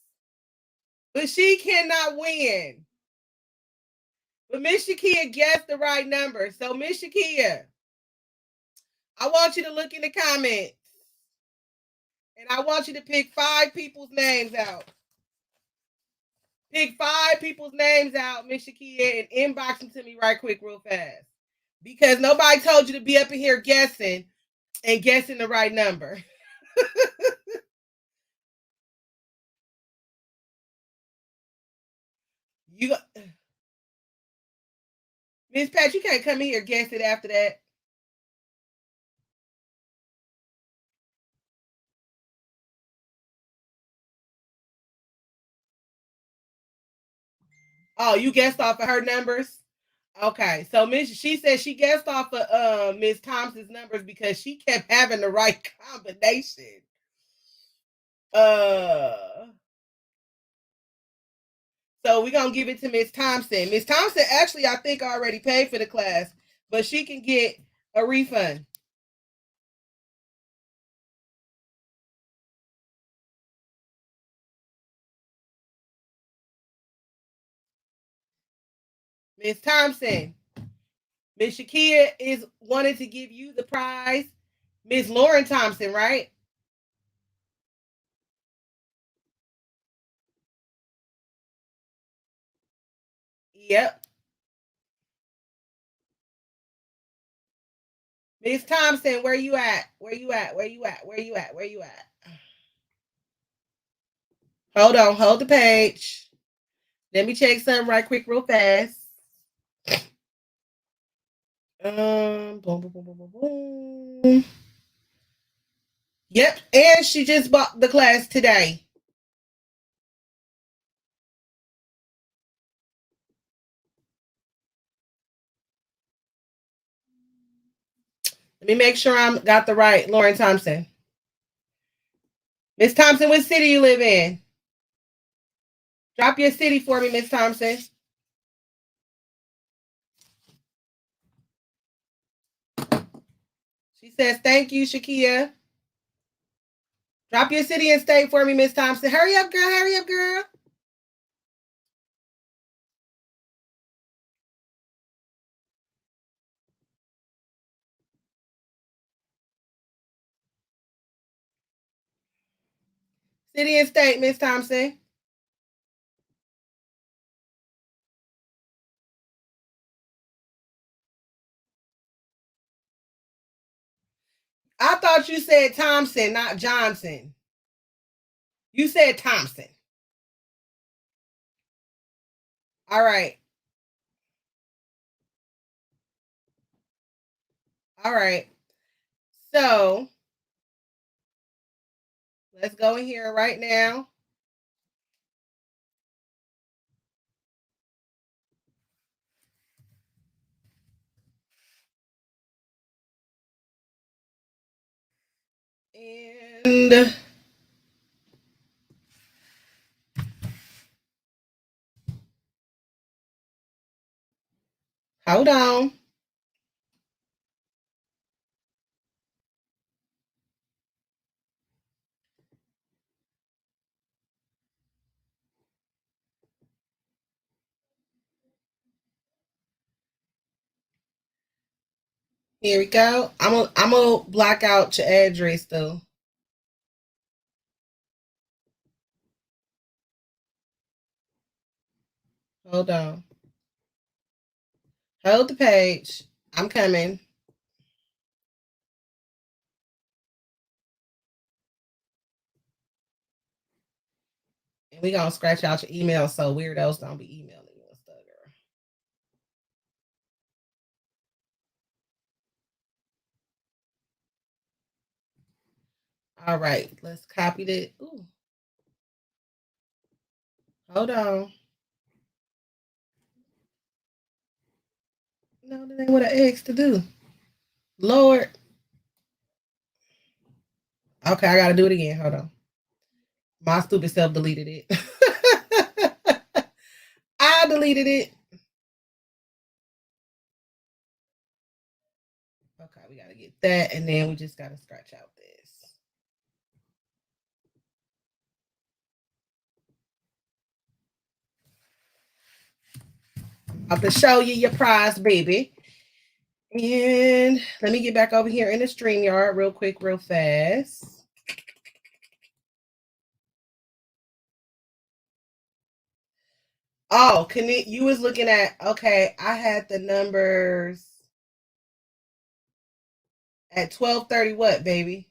but she cannot win. But Miss Shakia guessed the right number. So, Miss Shakia, I want you to look in the comments and I want you to pick 5 people's names out. Pick 5 people's names out, Miss Shakia, and inbox them to me right quick, real fast. Because nobody told you to be up in here guessing and guessing the right number. You, Miss Pat, you can't come in here guess it after that. Oh, you guessed off of her numbers? Okay, so she said she guessed off of Miss Thompson's numbers because she kept having the right combination. So we're gonna give it to Miss Thompson. Miss Thompson actually, I think, already paid for the class, but she can get a refund. Miss Thompson, Miss Shakia is wanting to give you the prize. Miss Lauren Thompson, right? Yep. Miss Thompson, where you at? Where you at? Where you at? Where you at? Where you at? Hold on, hold the page. Let me check something right quick, real fast. Boom, boom, boom, boom, boom, boom. Yep, and she just bought the class today. Let me make sure I got the right Lauren Thompson. Miss Thompson, what city you live in? Drop your city for me, Miss Thompson. She says, thank you, Shakia. Drop your city and state for me, Miss Thompson. Hurry up, girl. Hurry up, girl. City and state, Miss Thompson. I thought you said Thompson, not Johnson. You said Thompson. All right. All right. So let's go in here right now. And hold on. Here we go. I'm gonna block out your address though. Hold on. Hold the page. I'm coming. And we gonna scratch out your email so weirdos don't be emailing you and stuff, girl. All right, let's copy that. Ooh. Hold on. No, that ain't what I asked to do. Lord. Okay, I gotta do it again. Hold on. My stupid self deleted it. I deleted it. Okay, we gotta get that, and then we just gotta scratch out this. I'm about to show you your prize, baby. And let me get back over here in the StreamYard real quick, real fast. Oh, you was looking at, okay, I had the numbers at 12:30 what, baby?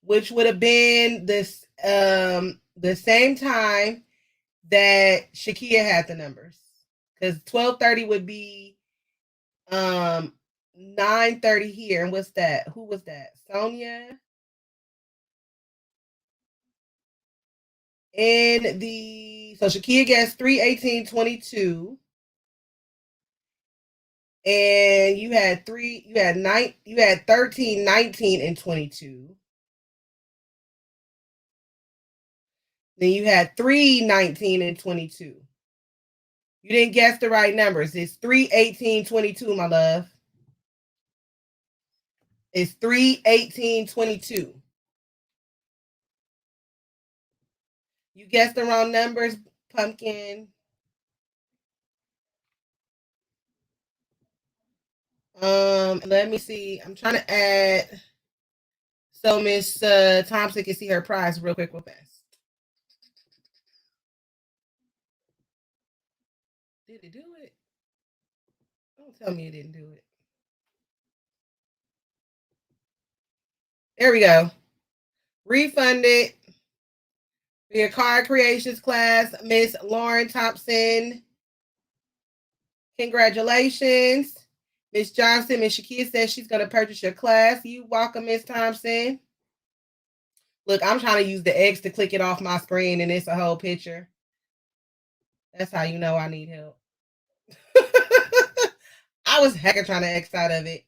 Which would have been this the same time that Shakia had the numbers. Because 12:30 would be 9:30 here. And what's that? Who was that? Sonia? And so Shakia gets 3:18:22. And you had 13, 19, and 22. Then you had 3, 19, and 22. You didn't guess the right numbers. It's 3:18:22, my love. It's 3:18:22. You guessed the wrong numbers, pumpkin. Let me see. I'm trying to add so Miss Thompson can see her prize real quick, real fast. Did it do it? Don't tell me it didn't do it. There we go. Refunded for your card creations class, Miss Lauren Thompson. Congratulations. Miss Johnson, Miss Shakia says she's going to purchase your class. You welcome, Miss Thompson. Look, I'm trying to use the X to click it off my screen, and it's a whole picture. That's how you know I need help. I was hecka trying to X out of it.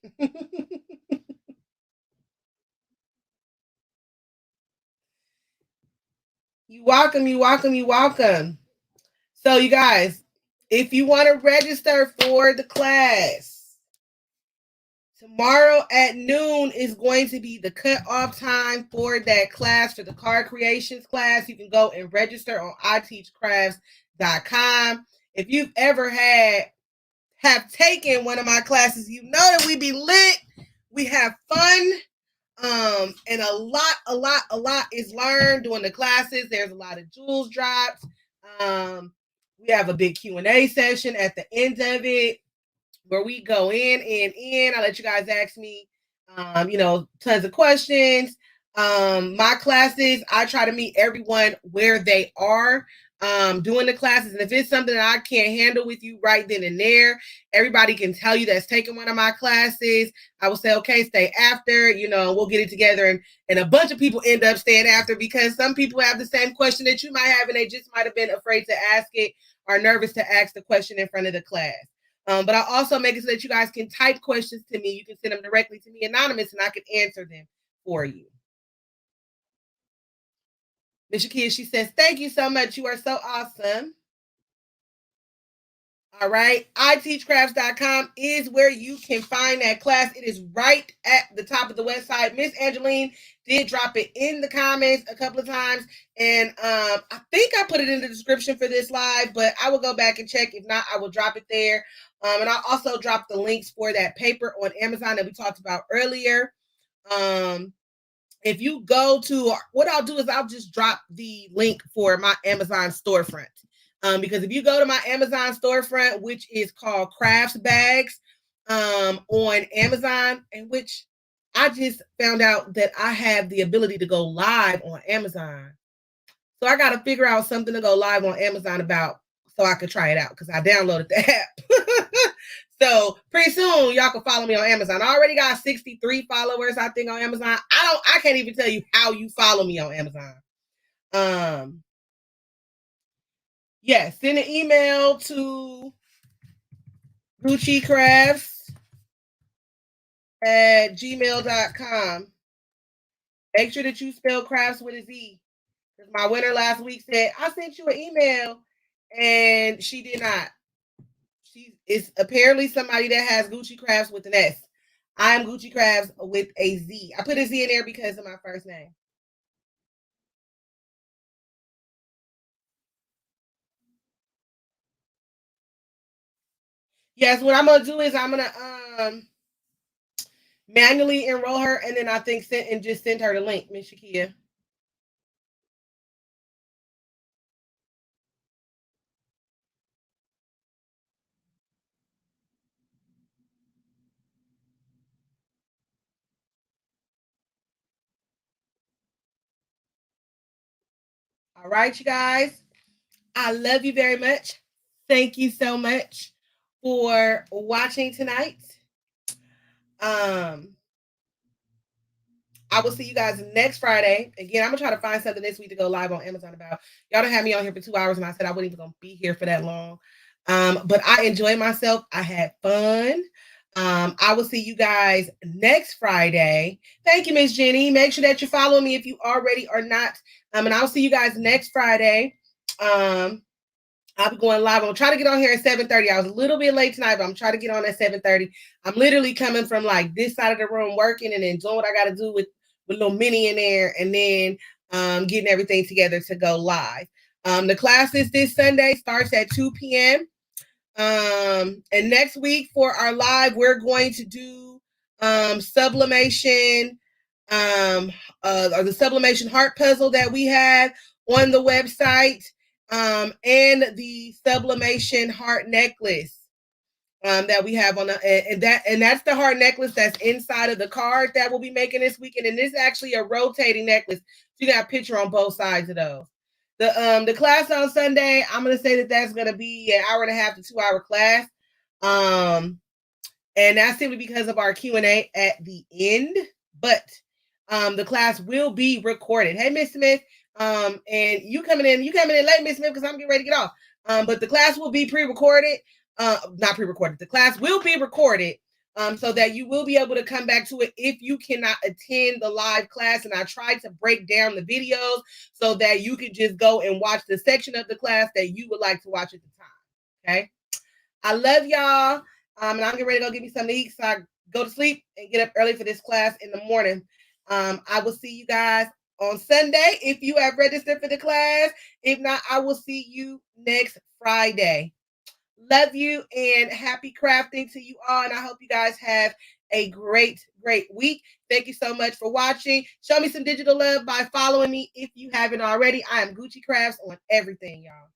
You welcome, you welcome, you welcome. So, you guys, if you want to register for the class, tomorrow at noon is going to be the cutoff time for that class, for the card creations class. You can go and register on iteachcrafts.com. If you've ever have taken one of my classes, you know that we be lit. We have fun. And a lot is learned during the classes. There's a lot of jewels dropped. We have a big Q&A session at the end of it where we go in. I'll let you guys ask me, tons of questions. My classes, I try to meet everyone where they are doing the classes. And if it's something that I can't handle with you right then and there, everybody can tell you that's taking one of my classes. I will say, okay, stay after, we'll get it together. And a bunch of people end up staying after because some people have the same question that you might have and they just might have been afraid to ask it or nervous to ask the question in front of the class. But I also make it so that you guys can type questions to me. You can send them directly to me anonymous and I can answer them for you. Miss Shakia, she says, thank you so much. You are so awesome. All right. iteachcrafts.com is where you can find that class. It is right at the top of the website. Miss Angeline did drop it in the comments a couple of times. And I think I put it in the description for this live, but I will go back and check. If not, I will drop it there. And I'll also drop the links for that paper on Amazon that we talked about earlier. If you go to, what I'll do is I'll just drop the link for my Amazon storefront. Because if you go to my Amazon storefront, which is called Crafts Bags on Amazon, and which I just found out that I have the ability to go live on Amazon. So I got to figure out something to go live on Amazon about so I could try it out because I downloaded the app. So pretty soon y'all can follow me on Amazon. I already got 63 followers, I think, on Amazon. I can't even tell you how you follow me on Amazon. Yes, send an email to gucicrafts@gmail.com. Make sure that you spell crafts with a Z. Because my winner last week said, I sent you an email and she did not. She is apparently somebody that has Gucci Crafts with an S. I'm Gucci Crafts with a Z. I put a Z in there because of my first name. Yes, what I'm gonna do is I'm gonna manually enroll her and then I think just send her the link, Miss Shakia. All right, you guys. I love you very much. Thank you so much for watching tonight. Um, I will see you guys next Friday. Again, I'm gonna try to find something this week to go live on Amazon about. Y'all don't have me on here for 2 hours, and I said I wasn't even gonna be here for that long. But I enjoyed myself. I had fun. I will see you guys next Friday. Thank you, Miss Jenny. Make sure that you follow me if you already are not. And I'll see you guys next Friday. I'll be going live. I'm trying to get on here at 7:30. I was a little bit late tonight, but I'm trying to get on at 7:30. I'm literally coming from like this side of the room working and then doing what I got to do with little Minnie in there and then getting everything together to go live. The classes this Sunday starts at 2 p.m. And next week for our live, we're going to do sublimation or the sublimation heart puzzle that we have on the website, and the sublimation heart necklace that we have on the and that's the heart necklace that's inside of the card that we'll be making this weekend. And this is actually a rotating necklace. So you got a picture on both sides of those. The class on Sunday, I'm gonna say that's gonna be an hour and a half to 2 hour class. And that's simply because of our Q&A at the end. But the class will be recorded. Hey, Miss Smith. And you coming in late, Miss Smith, because I'm getting ready to get off. But the class will be pre-recorded. Not pre-recorded. The class will be recorded. So that you will be able to come back to it if you cannot attend the live class. And I tried to break down the videos so that you could just go and watch the section of the class that you would like to watch at the time. Okay. I love y'all. And I'm getting ready to go get me something to eat so I go to sleep and get up early for this class in the morning. I will see you guys on Sunday if you have registered for the class. If not, I will see you next Friday. Love you and happy crafting to you all. And I hope you guys have a great week. Thank you so much for watching. Show me some digital love by following me if you haven't already. I am Gucci Crafts on everything, y'all.